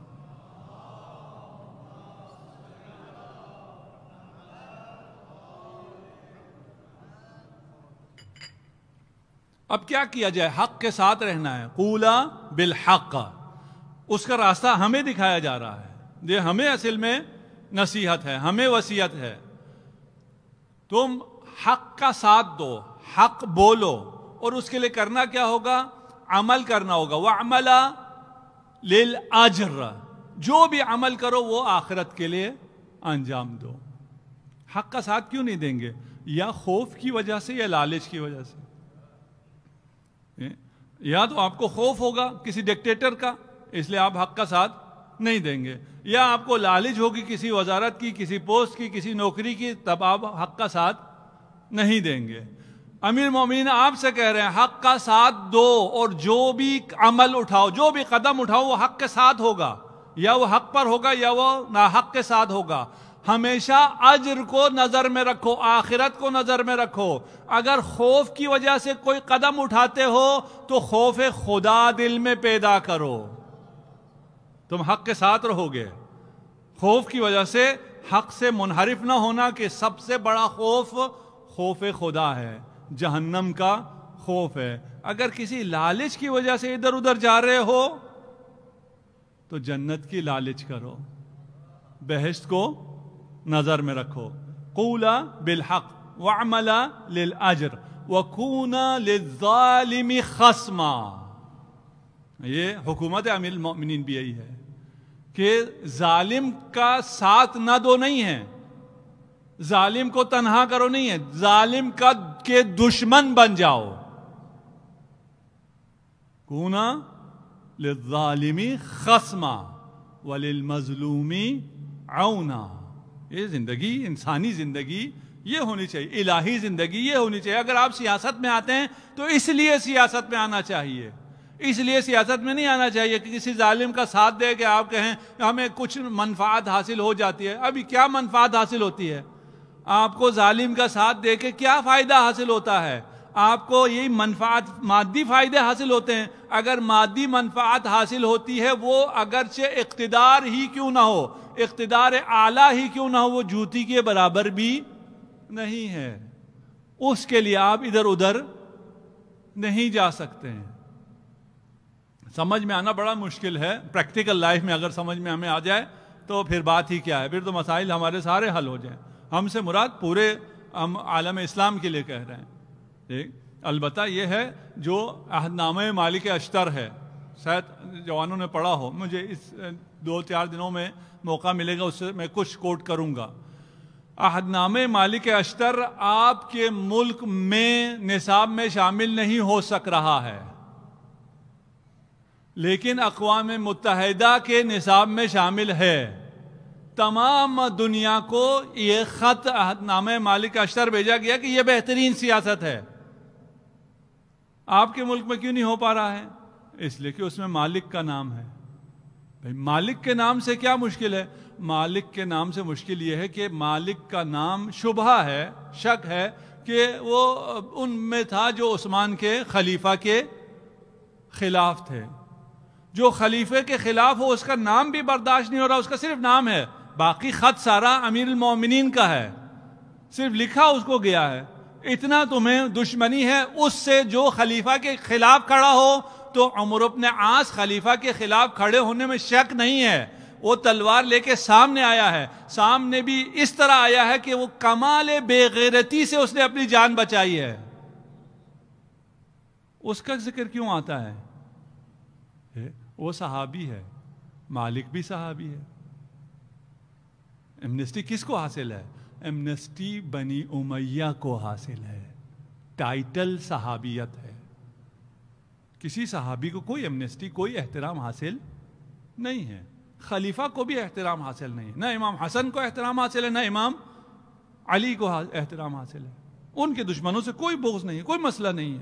اب کیا کیا جائے؟ حق کے ساتھ رہنا ہے. قولا بالحق، اس کا راستہ ہمیں دکھایا جا رہا ہے. یہ ہمیں اصل میں نصیحت ہے، ہمیں وصیت ہے. تم حق کا ساتھ دو، حق بولو، اور اس کے لیے کرنا کیا ہوگا؟ عمل کرنا ہوگا. وَعْمَلَ لِلْأَجْرِ، جو بھی عمل کرو وہ آخرت کے لیے انجام دو. حق کا ساتھ کیوں نہیں دیں گے؟ یا خوف کی وجہ سے یا لالچ کی وجہ سے. یا تو آپ کو خوف ہوگا کسی ڈکٹیٹر کا اس لیے آپ حق کا ساتھ نہیں دیں گے، یا آپ کو لالچ ہوگی کسی وزارت کی، کسی پوسٹ کی، کسی نوکری کی، تب آپ حق کا ساتھ نہیں دیں گے. امیر المومنین آپ سے کہہ رہے ہیں حق کا ساتھ دو، اور جو بھی عمل اٹھاؤ، جو بھی قدم اٹھاؤ وہ حق کے ساتھ ہوگا، یا وہ حق پر ہوگا یا وہ ناحق کے ساتھ ہوگا. ہمیشہ اجر کو نظر میں رکھو، آخرت کو نظر میں رکھو. اگر خوف کی وجہ سے کوئی قدم اٹھاتے ہو تو خوف خدا دل میں پیدا کرو، تم حق کے ساتھ رہو گے. خوف کی وجہ سے حق سے منحرف نہ ہونا، کہ سب سے بڑا خوف خوف خدا ہے، جہنم کا خوف ہے. اگر کسی لالچ کی وجہ سے ادھر ادھر جا رہے ہو تو جنت کی لالچ کرو، بہشت کو نظر میں رکھو. قولا بالحق وعملا للأجر وکونا للظالم خصما. یہ حکومت امیر المؤمنین بھی یہی ہے کہ ظالم کا ساتھ نہ دو نہیں ہے، ظالم کو تنہا کرو نہیں ہے، ظالم کے دشمن بن جاؤ. کونا للظالم خصما وللمظلوم عونا. یہ زندگی، انسانی زندگی یہ ہونی چاہیے، الہی زندگی یہ ہونی چاہیے. اگر آپ سیاست میں آتے ہیں تو اس لیے سیاست میں آنا چاہیے، اس لیے سیاست میں نہیں آنا چاہیے کہ کسی ظالم کا ساتھ دے کہ آپ کہیں ہمیں کچھ منفعت حاصل ہو جاتی ہے. ابھی کیا منفعت حاصل ہوتی ہے؟ آپ کو ظالم کا ساتھ دے کے کیا فائدہ حاصل ہوتا ہے؟ آپ کو یہی منفعت، مادی فائدے حاصل ہوتے ہیں. اگر مادی منفعت حاصل ہوتی ہے، وہ اگرچہ اقتدار ہی کیوں نہ ہو، اقتدار اعلیٰ ہی کیوں نہ ہو، وہ جوتی کے برابر بھی نہیں ہے. اس کے لیے آپ ادھر ادھر نہیں جا سکتے ہیں. سمجھ میں آنا بڑا مشکل ہے. پریکٹیکل لائف میں اگر سمجھ میں ہمیں آ جائے تو پھر بات ہی کیا ہے، پھر تو مسائل ہمارے سارے حل ہو جائیں. ہم سے مراد پورے ہم عالم اسلام کے لیے کہہ رہے ہیں. البتہ یہ ہے جو عہد نامہ مالک اشتر ہے، شاید جوانوں نے پڑھا ہو، مجھے اس 2-4 دنوں میں موقع ملے گا اس سے میں کچھ کوٹ کروں گا. عہد نامہ مالک اشتر آپ کے ملک میں نصاب میں شامل نہیں ہو سک رہا ہے، لیکن اقوام متحدہ کے نصاب میں شامل ہے. تمام دنیا کو یہ خط عہد نامہ مالک اشتر بھیجا گیا کہ یہ بہترین سیاست ہے. آپ کے ملک میں کیوں نہیں ہو پا رہا ہے؟ اس لیے کہ اس میں مالک کا نام ہے. بھائی مالک کے نام سے کیا مشکل ہے؟ مالک کے نام سے مشکل یہ ہے کہ مالک کا نام شبہ ہے، شک ہے کہ وہ ان میں تھا جو عثمان کے خلیفہ کے خلاف تھے. جو خلیفے کے خلاف ہو اس کا نام بھی برداشت نہیں ہو رہا، اس کا صرف نام ہے، باقی خط سارا امیر المومنین کا ہے، صرف لکھا اس کو گیا ہے. اتنا تمہیں دشمنی ہے اس سے جو خلیفہ کے خلاف کھڑا ہو. تو عمر بن عاص خلیفہ کے خلاف کھڑے ہونے میں شک نہیں ہے، وہ تلوار لے کے سامنے آیا ہے، سامنے بھی اس طرح آیا ہے کہ وہ کمال بے غیرتی سے اس نے اپنی جان بچائی ہے. اس کا ذکر کیوں آتا ہے؟ وہ صحابی ہے، مالک بھی صحابی ہے. ایمنسٹی کس کو حاصل ہے؟ ایمنسٹی بنی امیہ کو حاصل ہے. ٹائٹل صحابیت ہے. کسی صحابی کو کوئی ایمنسٹی، کوئی احترام حاصل نہیں ہے. خلیفہ کو بھی احترام حاصل نہیں ہے، نہ امام حسن کو احترام حاصل ہے، نہ امام علی کو احترام حاصل ہے. ان کے دشمنوں سے کوئی بغض نہیں ہے، کوئی مسئلہ نہیں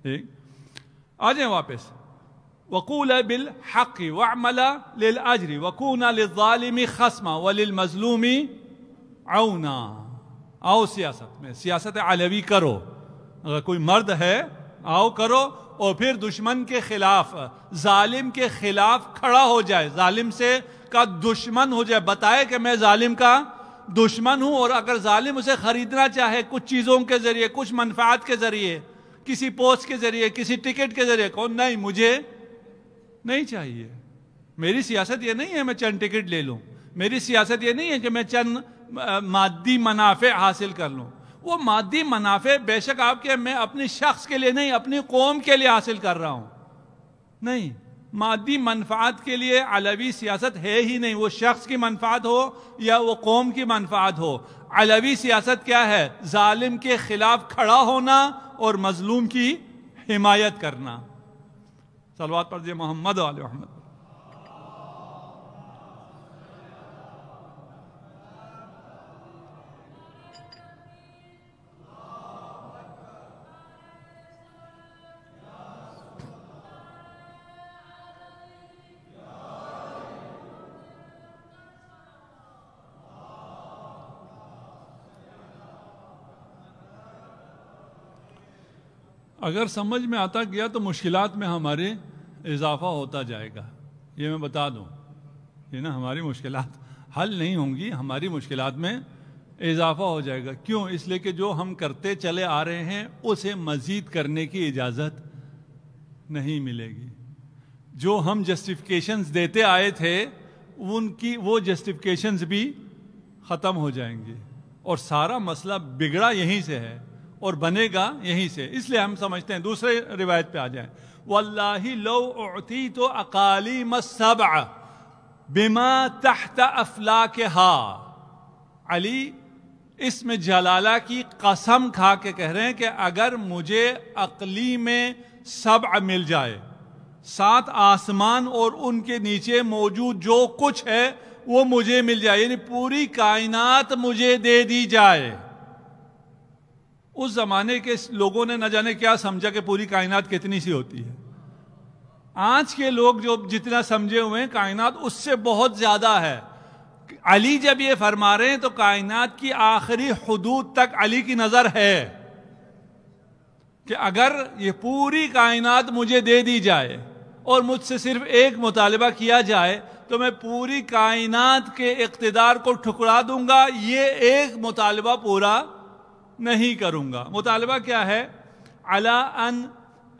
ہے. آ جائیں واپس. وَقُولَ بِالْحَقِّ وَعْمَلَ لِلْأَجْرِ وَكُونَ لِلظَّالِمِ خَصْمًا وَلِلْمَظْلُومِ عَوْنًا. آؤ سیاست میں، سیاست علوی کرو. اگر کوئی مرد ہے آؤ کرو، اور پھر دشمن کے خلاف، ظالم کے خلاف کھڑا ہو جائے، ظالم سے کا دشمن ہو جائے، بتائے کہ میں ظالم کا دشمن ہوں. اور اگر ظالم اسے خریدنا چاہے کچھ چیزوں کے ذریعے، کچھ منفعت کے ذریعے، کسی پوسٹ کے ذریعے، کسی ٹکٹ کے ذریعے، کون نہیں، مجھے نہیں چاہیے. میری سیاست یہ نہیں ہے میں چند ٹکٹ لے لوں، میری سیاست یہ نہیں ہے کہ میں چند مادی منافع حاصل کر لوں. وہ مادی منافع بے شک آپ کے، میں اپنی شخص کے لیے نہیں، اپنی قوم کے لیے حاصل کر رہا ہوں. نہیں، مادی منفعت کے لیے علوی سیاست ہے ہی نہیں، وہ شخص کی منفعت ہو یا وہ قوم کی منفعت ہو۔ علوی سیاست کیا ہے؟ ظالم کے خلاف کھڑا ہونا اور مظلوم کی حمایت کرنا۔ صلوات پڑھیے محمد و آل محمد۔ اگر سمجھ میں آتا گیا تو مشکلات میں ہمارے اضافہ ہوتا جائے گا، یہ میں بتا دوں، یہ نا ہماری مشکلات حل نہیں ہوں گی، ہماری مشکلات میں اضافہ ہو جائے گا۔ کیوں؟ اس لیے کہ جو ہم کرتے چلے آ رہے ہیں اسے مزید کرنے کی اجازت نہیں ملے گی۔ جو ہم جسٹیفیکیشنز دیتے آئے تھے ان کی وہ جسٹیفیکیشنز بھی ختم ہو جائیں گی، اور سارا مسئلہ بگڑا یہیں سے ہے اور بنے گا یہیں سے۔ اس لیے ہم سمجھتے ہیں، دوسرے روایت پہ آ جائیں، واللہ لو اعطیت اقالیم السبع بما تحت افلاکہا۔ علی اسم جلالہ کی قسم کھا کے کہہ رہے ہیں کہ اگر مجھے اقلیم سبع مل جائے، 7 آسمان اور ان کے نیچے موجود جو کچھ ہے وہ مجھے مل جائے، یعنی پوری کائنات مجھے دے دی جائے۔ اس زمانے کے لوگوں نے نہ جانے کیا سمجھا کہ پوری کائنات کتنی سی ہوتی ہے۔ آج کے لوگ جو جتنا سمجھے ہوئے ہیں کائنات اس سے بہت زیادہ ہے۔ علی جب یہ فرما رہے ہیں تو کائنات کی آخری حدود تک علی کی نظر ہے کہ اگر یہ پوری کائنات مجھے دے دی جائے اور مجھ سے صرف ایک مطالبہ کیا جائے تو میں پوری کائنات کے اقتدار کو ٹھکرا دوں گا، یہ ایک مطالبہ پورا نہیں کروں گا۔ مطالبہ کیا ہے؟ علی ان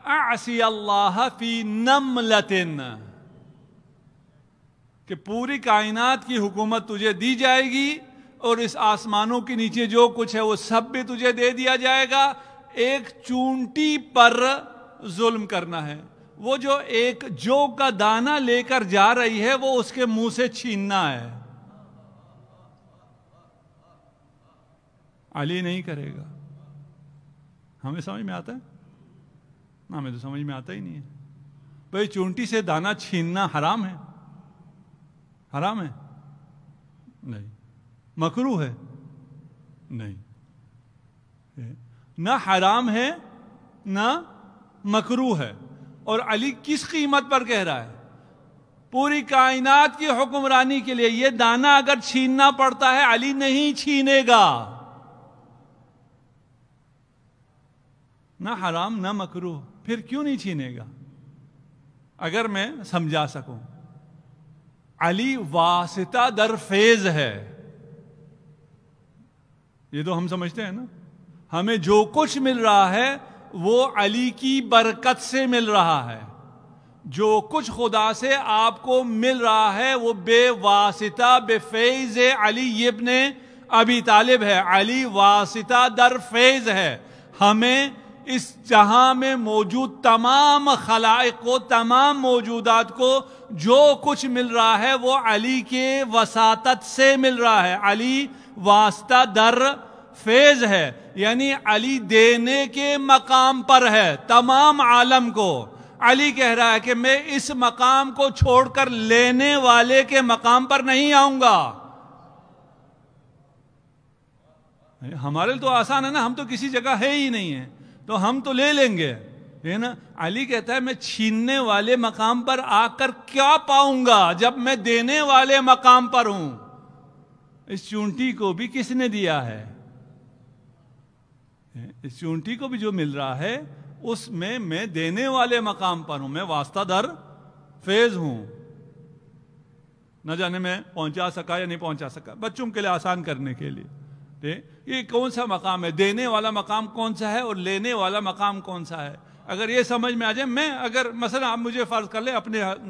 اعصی اللہ فی نملۃ، کہ پوری کائنات کی حکومت تجھے دی جائے گی اور اس آسمانوں کے نیچے جو کچھ ہے وہ سب بھی تجھے دے دیا جائے گا، ایک چونٹی پر ظلم کرنا ہے۔ وہ جو ایک جو کا دانہ لے کر جا رہی ہے وہ اس کے منہ سے چھیننا ہے۔ علی نہیں کرے گا۔ ہمیں سمجھ میں آتا ہے؟ نہ، ہمیں تو سمجھ میں آتا ہی نہیں ہے۔ بھئی چونٹی سے دانہ چھیننا حرام ہے؟ حرام ہے؟ نہیں۔ مکروہ ہے؟ نہیں۔ نہ حرام ہے نہ مکروہ ہے۔ اور علی کس قیمت پر کہہ رہا ہے؟ پوری کائنات کی حکمرانی کے لیے یہ دانہ اگر چھیننا پڑتا ہے علی نہیں چھینے گا۔ نہ حرام نہ مکروہ، پھر کیوں نہیں چھینے گا؟ اگر میں سمجھا سکوں، علی واسطہ در فیض ہے۔ یہ تو ہم سمجھتے ہیں نا، ہمیں جو کچھ مل رہا ہے وہ علی کی برکت سے مل رہا ہے۔ جو کچھ خدا سے آپ کو مل رہا ہے وہ بے واسطہ بے فیض علی ابن ابی طالب ہے۔ علی واسطہ در فیض ہے۔ ہمیں اس جہاں میں موجود تمام خلائق کو، تمام موجودات کو جو کچھ مل رہا ہے وہ علی کے وساطت سے مل رہا ہے۔ علی واسطہ در فیض ہے، یعنی علی دینے کے مقام پر ہے تمام عالم کو۔ علی کہہ رہا ہے کہ میں اس مقام کو چھوڑ کر لینے والے کے مقام پر نہیں آؤں گا۔ ہمارے تو آسان ہے نا، ہم تو کسی جگہ ہے ہی نہیں ہے تو ہم تو لے لیں گے، ہے نا۔ علی کہتا ہے میں چھیننے والے مقام پر آ کر کیا پاؤں گا جب میں دینے والے مقام پر ہوں۔ اس چونٹی کو بھی کس نے دیا ہے؟ اس چونٹی کو بھی جو مل رہا ہے اس میں دینے والے مقام پر ہوں، میں واسطہ در فیض ہوں۔ نہ جانے میں پہنچا سکا یا نہیں پہنچا سکا، بچوں کے لیے آسان کرنے کے لیے یہ کون سا مقام ہے، دینے والا مقام کون سا ہے اور لینے والا مقام کون سا ہے۔ اگر یہ سمجھ میں آ جائے، میں اگر مثلا آپ مجھے فرض کر لیں اپنے ہاتھ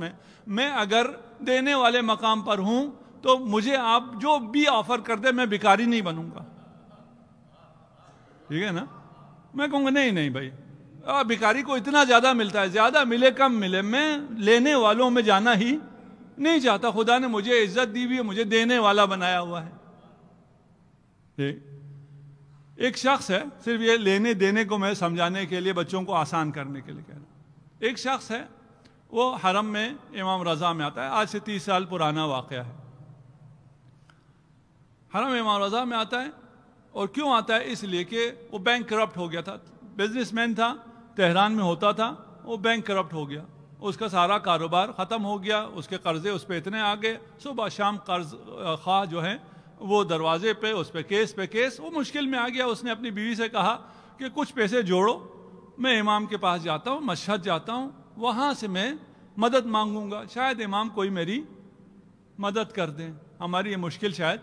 میں اگر دینے والے مقام پر ہوں تو مجھے آپ جو بھی آفر کر دیں میں بھکاری نہیں بنوں گا، ٹھیک ہے نا۔ میں کہوں گا نہیں بھائی، بھکاری کو اتنا زیادہ ملتا ہے، زیادہ ملے کم ملے، میں لینے والوں میں جانا ہی نہیں چاہتا. خدا نے مجھے عزت دی ہوئی ہے، مجھے دینے والا بنایا ہوا ہے. ایک شخص ہے، صرف یہ لینے دینے کو میں سمجھانے کے لیے، بچوں کو آسان کرنے کے لیے کہہ رہا ہوں. ایک شخص ہے، وہ حرم میں امام رضا میں آتا ہے. آج سے 30 سال پرانا واقعہ ہے. حرم امام رضا میں آتا ہے. اور کیوں آتا ہے؟ اس لیے کہ وہ بینک کرپٹ ہو گیا تھا. بزنس مین تھا، تہران میں ہوتا تھا. وہ بینک کرپٹ ہو گیا، اس کا سارا کاروبار ختم ہو گیا. اس کے قرضے اس پہ اتنے آ گئے، صبح شام قرض خواہ جو ہیں وہ دروازے پہ، اس پہ کیس. وہ مشکل میں آ گیا. اس نے اپنی بیوی سے کہا کہ کچھ پیسے جوڑو، میں امام کے پاس جاتا ہوں، مشہد جاتا ہوں، وہاں سے میں مدد مانگوں گا، شاید امام کوئی میری مدد کر دیں، ہماری یہ مشکل شاید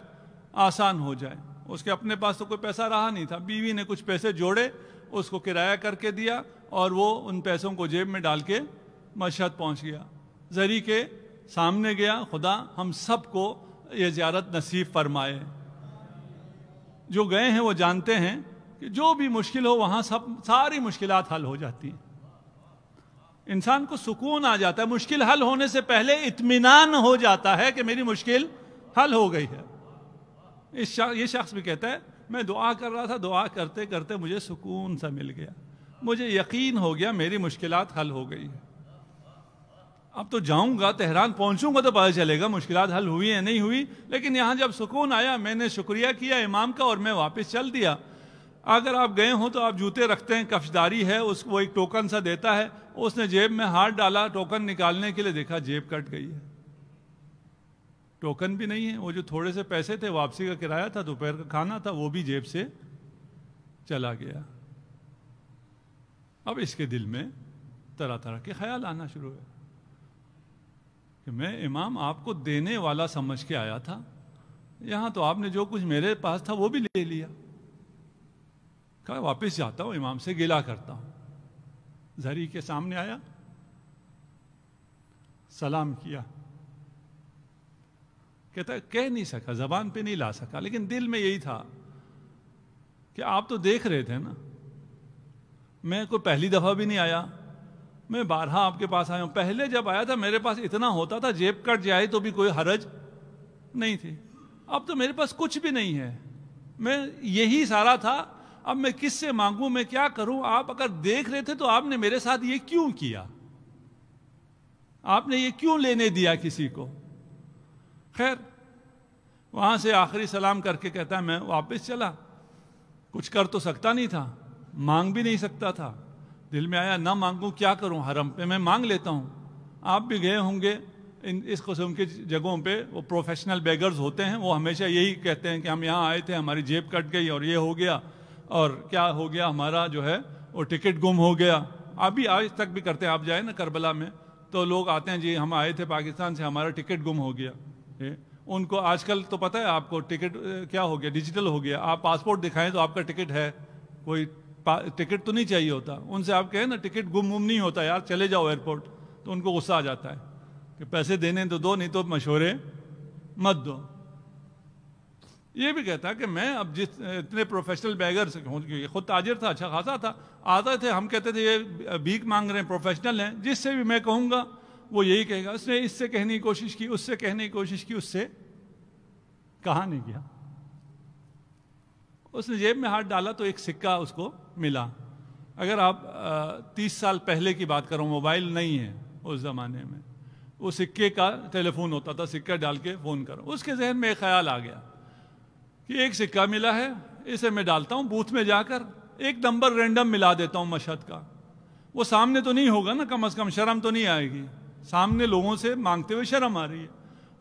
آسان ہو جائے. اس کے اپنے پاس تو کوئی پیسہ رہا نہیں تھا. بیوی نے کچھ پیسے جوڑے، اس کو کرایہ کر کے دیا، اور وہ ان پیسوں کو جیب میں ڈال کے مشہد پہنچ گیا. زری کے سامنے گیا. خدا ہم سب کو یہ زیارت نصیب فرمائے. جو گئے ہیں وہ جانتے ہیں کہ جو بھی مشکل ہو وہاں ساری مشکلات حل ہو جاتی ہیں. انسان کو سکون آ جاتا ہے. مشکل حل ہونے سے پہلے اطمینان ہو جاتا ہے کہ میری مشکل حل ہو گئی ہے. یہ شخص بھی کہتا ہے میں دعا کر رہا تھا، دعا کرتے کرتے مجھے سکون سا مل گیا، مجھے یقین ہو گیا میری مشکلات حل ہو گئی ہے. اب تو جاؤں گا، تہران پہنچوں گا تو پتہ چلے گا مشکلات حل ہوئی ہیں نہیں ہوئی. لیکن یہاں جب سکون آیا، میں نے شکریہ کیا امام کا اور میں واپس چل دیا. اگر آپ گئے ہوں تو آپ جوتے رکھتے ہیں، کفشداری ہے، اس کو ایک ٹوکن سا دیتا ہے. اس نے جیب میں ہاتھ ڈالا ٹوکن نکالنے کے لیے، دیکھا جیب کٹ گئی ہے، ٹوکن بھی نہیں ہے. وہ جو تھوڑے سے پیسے تھے، واپسی کا کرایہ تھا، دوپہر کا کھانا تھا، وہ بھی جیب سے چلا گیا. اب اس کے دل میں طرح طرح کے خیال آنا شروع ہوئے کہ میں امام آپ کو دینے والا سمجھ کے آیا تھا، یہاں تو آپ نے جو کچھ میرے پاس تھا وہ بھی لے لیا. کہا واپس جاتا ہوں، امام سے گلہ کرتا ہوں. زری کے سامنے آیا، سلام کیا. کہتا ہے کہہ نہیں سکا، زبان پہ نہیں لا سکا، لیکن دل میں یہی تھا کہ آپ تو دیکھ رہے تھے نا، میں کوئی پہلی دفعہ بھی نہیں آیا، میں بارہا آپ کے پاس آیا ہوں. پہلے جب آیا تھا میرے پاس اتنا ہوتا تھا، جیب کٹ جائے تو بھی کوئی حرج نہیں تھی. اب تو میرے پاس کچھ بھی نہیں ہے، میں یہی سارا تھا. اب میں کس سے مانگوں، میں کیا کروں؟ آپ اگر دیکھ رہے تھے تو آپ نے میرے ساتھ یہ کیوں کیا؟ آپ نے یہ کیوں لینے دیا کسی کو؟ خیر، وہاں سے آخری سلام کر کے کہتا ہے میں واپس چلا. کچھ کر تو سکتا نہیں تھا، مانگ بھی نہیں سکتا تھا. دل میں آیا نہ مانگوں کیا کروں، حرم پہ میں مانگ لیتا ہوں. آپ بھی گئے ہوں گے اس قسم کی جگہوں پہ، وہ پروفیشنل بیگرز ہوتے ہیں، وہ ہمیشہ یہی کہتے ہیں کہ ہم یہاں آئے تھے، ہماری جیب کٹ گئی اور یہ ہو گیا اور کیا ہو گیا، ہمارا جو ہے وہ ٹکٹ گم ہو گیا. آپ بھی آج تک بھی کرتے ہیں. آپ جائیں نا کربلا میں تو لوگ آتے ہیں جی ہم آئے تھے پاکستان سے، ہمارا ٹکٹ گم ہو گیا. ان کو آج کل تو پتہ ہے آپ کو ٹکٹ کیا ہو گیا، ڈیجیٹل ہو گیا. آپ پاسپورٹ دکھائیں تو آپ کا ٹکٹ ہے، کوئی ٹکٹ تو نہیں چاہیے ہوتا. ان سے آپ کہیں نا ٹکٹ گم نہیں ہوتا یار، چلے جاؤ ایئرپورٹ، تو ان کو غصہ آ جاتا ہے کہ پیسے دینے تو دو، نہیں تو مشورے مت دو. یہ بھی کہتا ہے کہ میں اب جس اتنے پروفیشنل بیگر سے ہوں، خود تاجر تھا، اچھا خاصا تھا، آتے تھے، ہم کہتے تھے یہ بھیک مانگ رہے ہیں، پروفیشنل ہیں، جس سے بھی میں کہوں گا وہ یہی کہے گا. اس نے اس سے کہنے کی کوشش کی، اس سے کہنے کی کوشش کی، اس سے کہا نہیں گیا. اس نے جیب میں ہاتھ ڈالا تو ایک سکہ اس کو ملا. اگر آپ 30 سال پہلے کی بات کرو، موبائل نہیں ہے اس زمانے میں، وہ سکے کا ٹیلی فون ہوتا تھا، سکہ ڈال کے فون کرو. اس کے ذہن میں ایک خیال آ گیا کہ ایک سکہ ملا ہے، اسے میں ڈالتا ہوں بوتھ میں جا کر، ایک نمبر رینڈم ملا دیتا ہوں مشہد کا. وہ سامنے تو نہیں ہوگا نا، کم از کم شرم تو نہیں آئے گی، سامنے لوگوں سے مانگتے ہوئے شرم آ رہی ہے.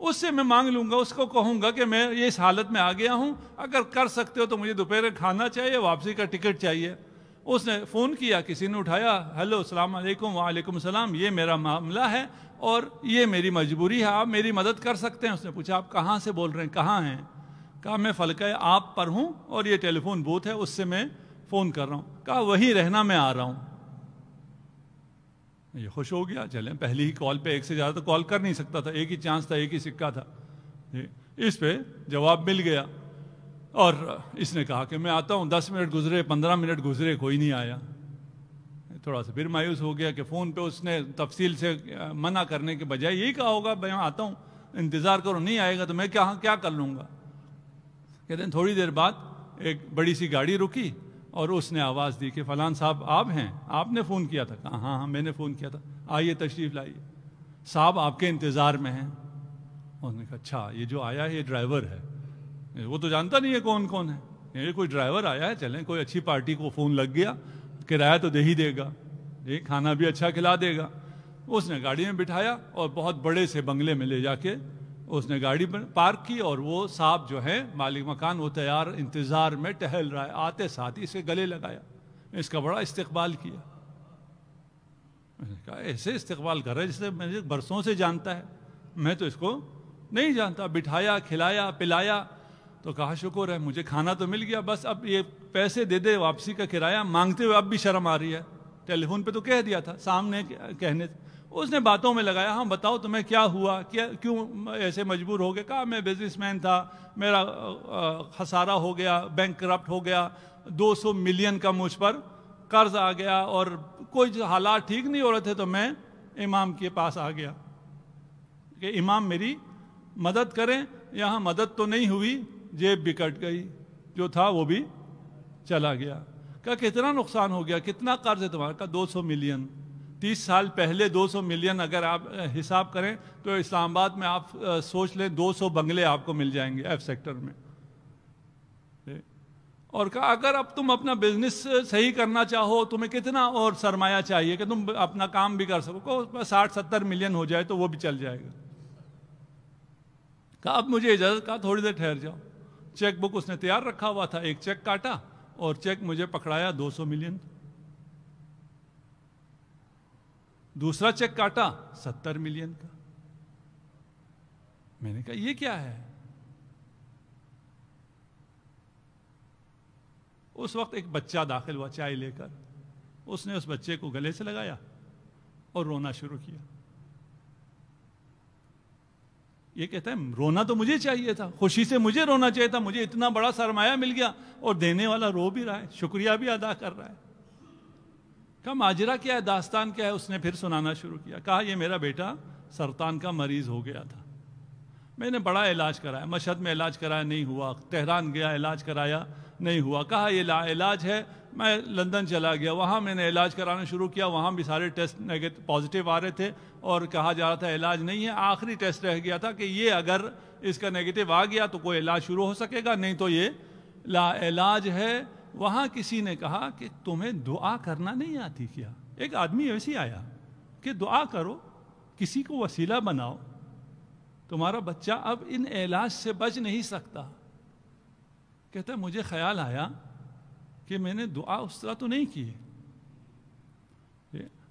اس سے میں مانگ لوں گا، اس کو کہوں گا کہ میں یہ اس حالت میں آ گیا ہوں، اگر کر سکتے ہو تو مجھے دوپہر کھانا چاہیے، واپسی کا ٹکٹ چاہیے. اس نے فون کیا، کسی نے اٹھایا، ہیلو السلام علیکم. وعلیکم السلام، یہ میرا معاملہ ہے اور یہ میری مجبوری ہے، آپ میری مدد کر سکتے ہیں. اس نے پوچھا آپ کہاں سے بول رہے ہیں، کہاں ہیں؟ کہا میں فلکہ آپ پر ہوں اور یہ ٹیلی فون بوتھ ہے، اس سے میں فون کر رہا ہوں. کہا وہی رہنا، میں آ رہا ہوں. یہ خوش ہو گیا، چلیں پہلی ہی کال پہ ایک سے زیادہ تو کال کر نہیں سکتا تھا، ایک ہی چانس تھا، ایک ہی سکہ تھا. اس پہ جواب مل گیا اور اس نے کہا کہ میں آتا ہوں. 10 منٹ گزرے، 15 منٹ گزرے، کوئی نہیں آیا. تھوڑا سا پھر مایوس ہو گیا کہ فون پہ اس نے تفصیل سے منع کرنے کے بجائے یہی کہا ہوگا میں آتا ہوں انتظار کرو، نہیں آئے گا تو میں کیا کر لوں گا. کہتے ہیں تھوڑی دیر بعد ایک بڑی سی گاڑی رکی اور اس نے آواز دی کہ فلان صاحب آپ ہیں، آپ نے فون کیا تھا؟ کہا ہاں میں نے فون کیا تھا، آئیے تشریف لائیے، صاحب آپ کے انتظار میں ہیں. انہوں نے کہا اچھا یہ جو آیا ہے یہ ڈرائیور ہے، وہ تو جانتا نہیں ہے کون ہے، یہ کوئی ڈرائیور آیا ہے، چلیں کوئی اچھی پارٹی کو فون لگ گیا، کرایہ تو دے ہی دے گا، یہ کھانا بھی اچھا کھلا دے گا. اس نے گاڑی میں بٹھایا اور بہت بڑے سے بنگلے میں لے جا کے اس نے گاڑی پارک کی، اور وہ صاحب جو ہے مالک مکان وہ تیار انتظار میں ٹہل رہا ہے، آتے ساتھ ہی اسے گلے لگایا، اس کا بڑا استقبال کیا. میں نے کہا ایسے استقبال کر رہا ہے جسے مجھے برسوں سے جانتا ہے، میں تو اس کو نہیں جانتا. بٹھایا، کھلایا، پلایا، تو کہا شکر ہے مجھے کھانا تو مل گیا، بس اب یہ پیسے دے دے واپسی کا کرایہ مانگتے ہوئے اب بھی شرم آ رہی ہے. ٹیلی فون پہ تو کہہ دیا تھا، سامنے کہنے اس نے باتوں میں لگایا، ہاں بتاؤ تمہیں کیا ہوا، کیوں ایسے مجبور ہو گئے؟ کہا میں بزنس مین تھا، میرا خسارہ ہو گیا، بینک کرپٹ ہو گیا، 200 ملین کا مجھ پر قرض آ گیا اور کوئی حالات ٹھیک نہیں ہو رہے تھے، تو میں امام کے پاس آ گیا کہ امام میری مدد کریں. یہاں مدد تو نہیں ہوئی، جیب بھی کٹ گئی، جو تھا وہ بھی چلا گیا. کہا کتنا نقصان ہو گیا، کتنا قرض ہے تمہارا؟ کہا 200 ملین. 30 سال پہلے 200 ملین اگر آپ حساب کریں تو اسلام آباد میں آپ سوچ لیں 200 بنگلے آپ کو مل جائیں گے ایف سیکٹر میں. اور کہا اگر اب تم اپنا بزنس صحیح کرنا چاہو تمہیں کتنا اور سرمایہ چاہیے کہ تم اپنا کام بھی کر سکو؟ 60-70 ملین ہو جائے تو وہ بھی چل جائے گا. کہا اب مجھے اجازت. کہا تھوڑی دیر ٹھہر جاؤ. چیک بک اس نے تیار رکھا ہوا تھا، ایک چیک کاٹا اور چیک مجھے پکڑایا 200 ملین. دوسرا چیک کاٹا 70 ملین کا. میں نے کہا یہ کیا ہے؟ اس وقت ایک بچہ داخل ہوا چائے لے کر، اس نے اس بچے کو گلے سے لگایا اور رونا شروع کیا. یہ کہتا ہے رونا تو مجھے چاہیے تھا، خوشی سے مجھے رونا چاہیے تھا، مجھے اتنا بڑا سرمایہ مل گیا اور دینے والا رو بھی رہا ہے، شکریہ بھی ادا کر رہا ہے. کہا ماجرا کیا ہے، داستان کیا ہے؟ اس نے پھر سنانا شروع کیا. کہا یہ میرا بیٹا سرطان کا مریض ہو گیا تھا، میں نے بڑا علاج کرایا، مشہد میں علاج کرایا نہیں ہوا، تہران گیا علاج کرایا نہیں ہوا. کہا یہ لا علاج ہے. میں لندن چلا گیا، وہاں میں نے علاج کرانا شروع کیا، وہاں بھی سارے ٹیسٹ پازیٹیو آ رہے تھے اور کہا جا رہا تھا علاج نہیں ہے. آخری ٹیسٹ رہ گیا تھا کہ یہ اگر اس کا نیگیٹو آ گیا تو کوئی علاج شروع ہو سکے گا، نہیں تو یہ لا علاج ہے. وہاں کسی نے کہا کہ تمہیں دعا کرنا نہیں آتی کیا؟ ایک آدمی ایسے آیا کہ دعا کرو، کسی کو وسیلہ بناؤ، تمہارا بچہ اب ان علاج سے بچ نہیں سکتا. کہتا ہے مجھے خیال آیا کہ میں نے دعا اس طرح تو نہیں کی.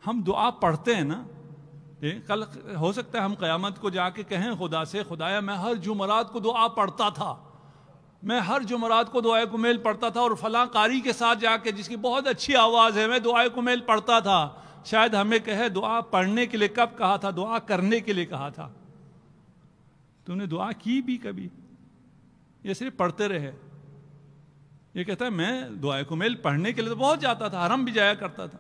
ہم دعا پڑھتے ہیں نا، کل ہو سکتا ہے ہم قیامت کو جا کے کہیں خدا سے خدایا میں ہر جمعرات کو دعا پڑھتا تھا، میں ہر جمعرات کو دعائے کمیل پڑھتا تھا اور فلاں قاری کے ساتھ جا کے جس کی بہت اچھی آواز ہے میں دعائے کمیل پڑھتا تھا. شاید ہمیں کہے دعا پڑھنے کے لیے کب کہا تھا؟ دعا کرنے کے لیے کہا تھا. تو نے دعا کی بھی کبھی؟ یہ صرف پڑھتے رہے. یہ کہتا ہے میں دعائے کمیل پڑھنے کے لیے تو بہت جاتا تھا، حرم بھی جایا کرتا تھا،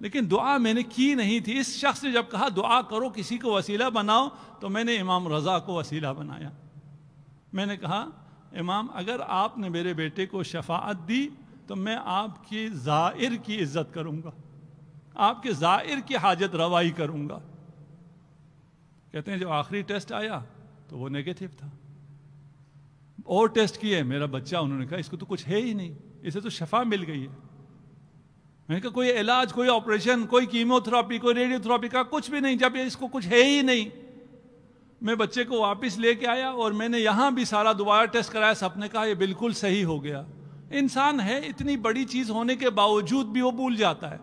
لیکن دعا میں نے کی نہیں تھی. اس شخص نے جب کہا دعا کرو کسی کو وسیلہ بناؤ تو میں نے امام رضا کو وسیلہ بنایا. میں نے کہا امام اگر آپ نے میرے بیٹے کو شفاعت دی تو میں آپ کی زائر کی عزت کروں گا، آپ کے زائر کی حاجت روائی کروں گا. کہتے ہیں جو آخری ٹیسٹ آیا تو وہ نیگیٹو تھا. اور ٹیسٹ کیے، میرا بچہ، انہوں نے کہا اس کو تو کچھ ہے ہی نہیں، اسے تو شفا مل گئی ہے. میں نے کہا کوئی علاج، کوئی آپریشن، کوئی کیمو تھراپی، کوئی ریڈیو تھراپی کا کچھ بھی نہیں، جب اس کو کچھ ہے ہی نہیں. میں بچے کو واپس لے کے آیا اور میں نے یہاں بھی سارا دوبارہ ٹیسٹ کرایا، سب نے کہا یہ بالکل صحیح ہو گیا. انسان ہے، اتنی بڑی چیز ہونے کے باوجود بھی وہ بھول جاتا ہے.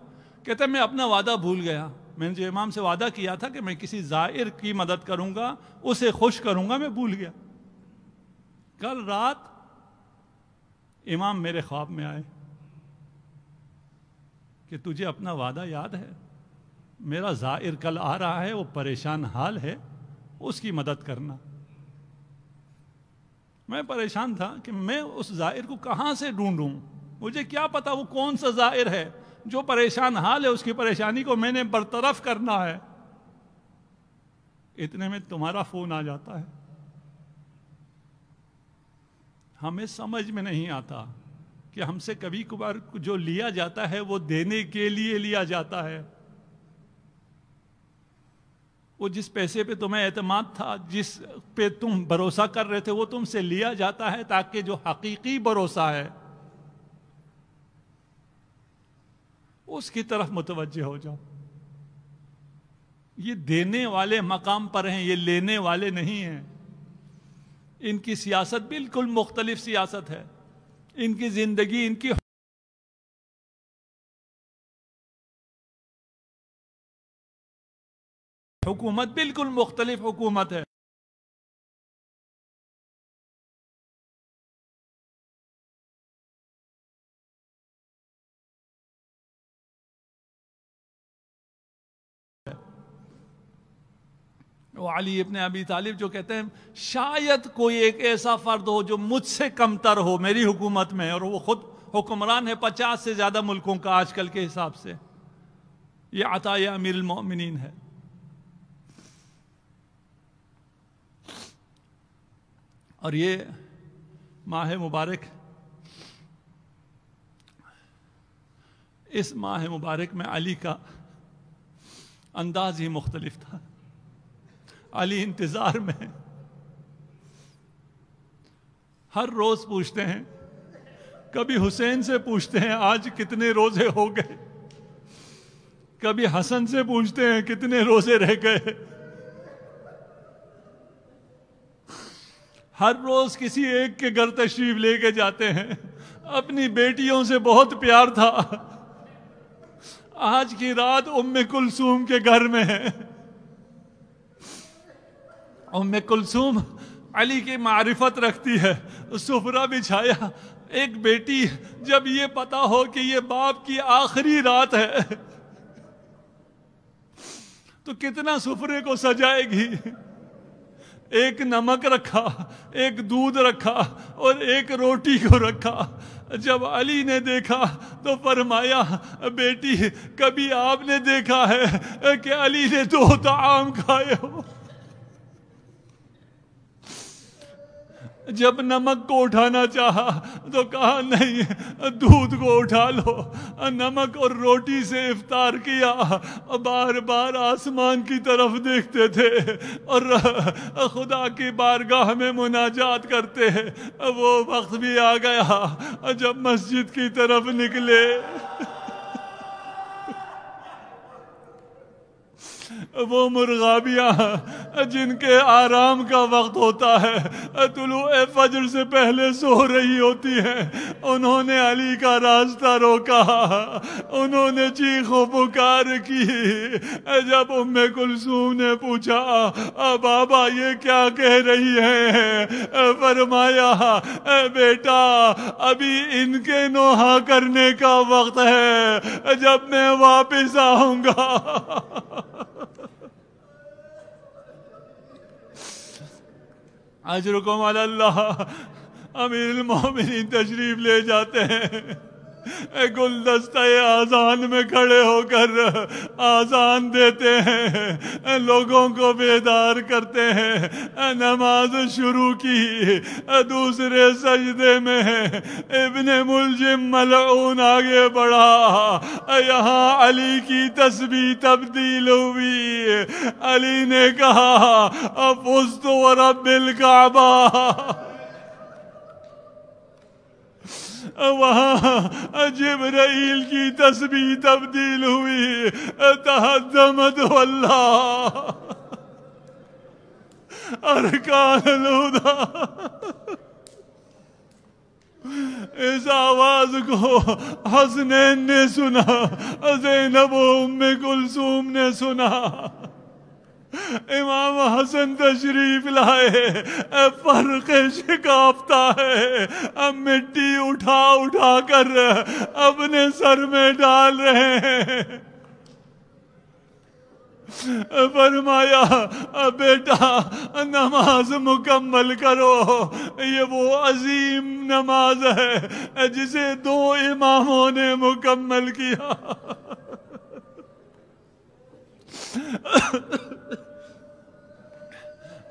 کہتا ہے میں اپنا وعدہ بھول گیا، میں نے جو امام سے وعدہ کیا تھا کہ میں کسی زائر کی مدد کروں گا، اسے خوش کروں گا، میں بھول گیا. کل رات امام میرے خواب میں آئے کہ تجھے اپنا وعدہ یاد ہے؟ میرا زائر کل آ رہا ہے، وہ پریشان حال ہے، اس کی مدد کرنا. میں پریشان تھا کہ میں اس زائر کو کہاں سے ڈھونڈوں، مجھے کیا پتا وہ کون سا زائر ہے. جو پریشان حال ہے اس کی پریشانی کو میں نے برطرف کرنا ہے، اتنے میں تمہارا فون آ جاتا ہے۔ ہمیں سمجھ میں نہیں آتا کہ ہم سے کبھی کبھار جو لیا جاتا ہے وہ دینے کے لیے لیا جاتا ہے۔ وہ جس پیسے پہ تمہیں اعتماد تھا، جس پہ تم بھروسہ کر رہے تھے، وہ تم سے لیا جاتا ہے تاکہ جو حقیقی بھروسہ ہے اس کی طرف متوجہ ہو جاؤ۔ یہ دینے والے مقام پر ہیں، یہ لینے والے نہیں ہیں۔ ان کی سیاست بالکل مختلف سیاست ہے، ان کی زندگی، ان کی حکومت بالکل مختلف حکومت ہے۔ وہ علی ابن ابی طالب جو کہتے ہیں شاید کوئی ایک ایسا فرد ہو جو مجھ سے کمتر ہو میری حکومت میں، اور وہ خود حکمران ہے 50 سے زیادہ ملکوں کا آج کل کے حساب سے۔ یہ عطائے امیر المؤمنین ہے۔ اور یہ ماہ مبارک، اس ماہ مبارک میں علی کا انداز ہی مختلف تھا۔ علی انتظار میں ہر روز پوچھتے ہیں، کبھی حسین سے پوچھتے ہیں آج کتنے روزے ہو گئے، کبھی حسن سے پوچھتے ہیں کتنے روزے رہ گئے۔ ہر روز کسی ایک کے گھر تشریف لے کے جاتے ہیں۔ اپنی بیٹیوں سے بہت پیار تھا، آج کی رات ام کلثوم کے گھر میں ہے۔ ام کلثوم علی کی معرفت رکھتی ہے، سفرہ بچھایا۔ ایک بیٹی جب یہ پتا ہو کہ یہ باپ کی آخری رات ہے تو کتنا سفرے کو سجائے گی۔ ایک نمک رکھا، ایک دودھ رکھا اور ایک روٹی کو رکھا۔ جب علی نے دیکھا تو فرمایا بیٹی کبھی آپ نے دیکھا ہے کہ علی نے 2 طعام کھائے ہو؟ جب نمک کو اٹھانا چاہا تو کہا نہیں، دودھ کو اٹھا لو۔ نمک اور روٹی سے افطار کیا، بار بار آسمان کی طرف دیکھتے تھے اور خدا کی بارگاہ میں مناجات کرتے۔ وہ وقت بھی آ گیا جب مسجد کی طرف نکلے، وہ مرغابیاں جن کے آرام کا وقت ہوتا ہے، طلوع فجر سے پہلے سو رہی ہوتی ہیں، انہوں نے علی کا راستہ روکا، انہوں نے چیخ و پکار کی۔ جب ام کلثوم نے پوچھا بابا یہ کیا کہہ رہی ہیں، فرمایا بیٹا ابھی ان کے نوحہ کرنے کا وقت ہے، جب میں واپس آؤں گا۔ اجرکم علی اللہ۔ امیر المومنین تشریف لے جاتے ہیں، گلدستہ آذان میں کھڑے ہو کر آذان دیتے ہیں، لوگوں کو بیدار کرتے ہیں۔ نماز شروع کی، دوسرے سجدے میں ابن ملجم ملعون آگے بڑھا، یہاں علی کی تسبیح تبدیل ہوئی۔ علی نے کہا فزت ورب الکعبہ۔ وہاں جبرائیل کی تسبیح تبدیل ہوئی، تہدمت واللہ ارکان الہدی۔ اس آواز کو حسنین نے سنا، زینب و ام کلثوم نے سنا۔ امام حسن تشریف لائے، فرق شکافتہ ہے، اب مٹی اٹھا اٹھا کر اپنے سر میں ڈال رہے ہیں۔ فرمایا بیٹا نماز مکمل کرو، یہ وہ عظیم نماز ہے جسے 2 اماموں نے مکمل کیا۔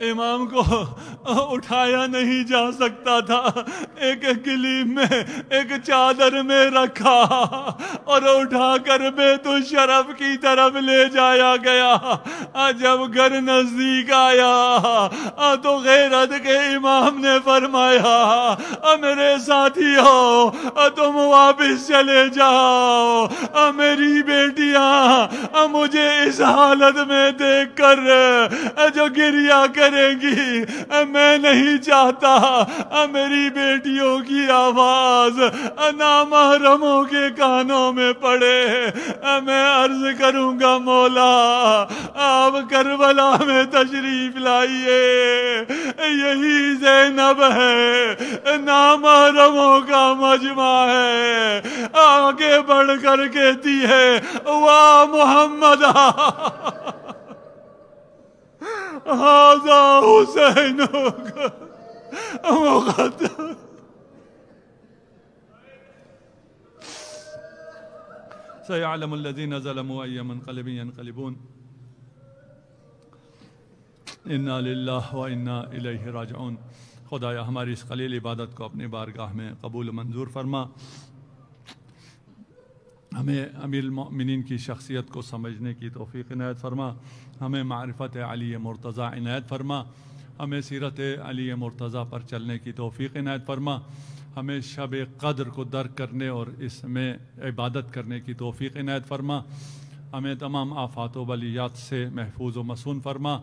امام کو اٹھایا نہیں جا سکتا تھا، ایک گلیم میں ایک چادر میں رکھا اور اٹھا کر بیت الشرف کی طرف لے جایا گیا۔ جب گھر نزدیک آیا تو غیرت کے امام نے فرمایا میرے ساتھیو تم واپس چلے جاؤ، میری بیٹیاں مجھے اس حالت میں دیکھ کر جو گریا کریں گی، میں نہیں چاہتا میری بیٹیوں کی آواز نامحرموں کے کانوں میں پڑے۔ میں عرض کروں گا مولا آپ کربلا میں تشریف لائیے، یہی زینب ہے، نامحرموں کا مجمع ہے۔ آگے بڑھ کر کہتی ہے واہ محمد ھذا حسین مقدم۔ سيعلم الذين ظلموا أي منقلب ينقلبون انا للہ و انا الیہ راجعون۔ خدایا ہماری اس قلیل عبادت کو اپنی بارگاہ میں قبول و منظور فرما، ہمیں امیر المؤمنین کی شخصیت کو سمجھنے کی توفیق عنایت فرما، ہمیں معرفت علی مرتضیٰ عنایت فرما، ہمیں سیرت علی مرتضیٰ پر چلنے کی توفیق عنایت فرما، ہمیں شب قدر کو درک کرنے اور اس میں عبادت کرنے کی توفیق عنایت فرما، ہمیں تمام آفات و بلیات سے محفوظ و مصون فرما۔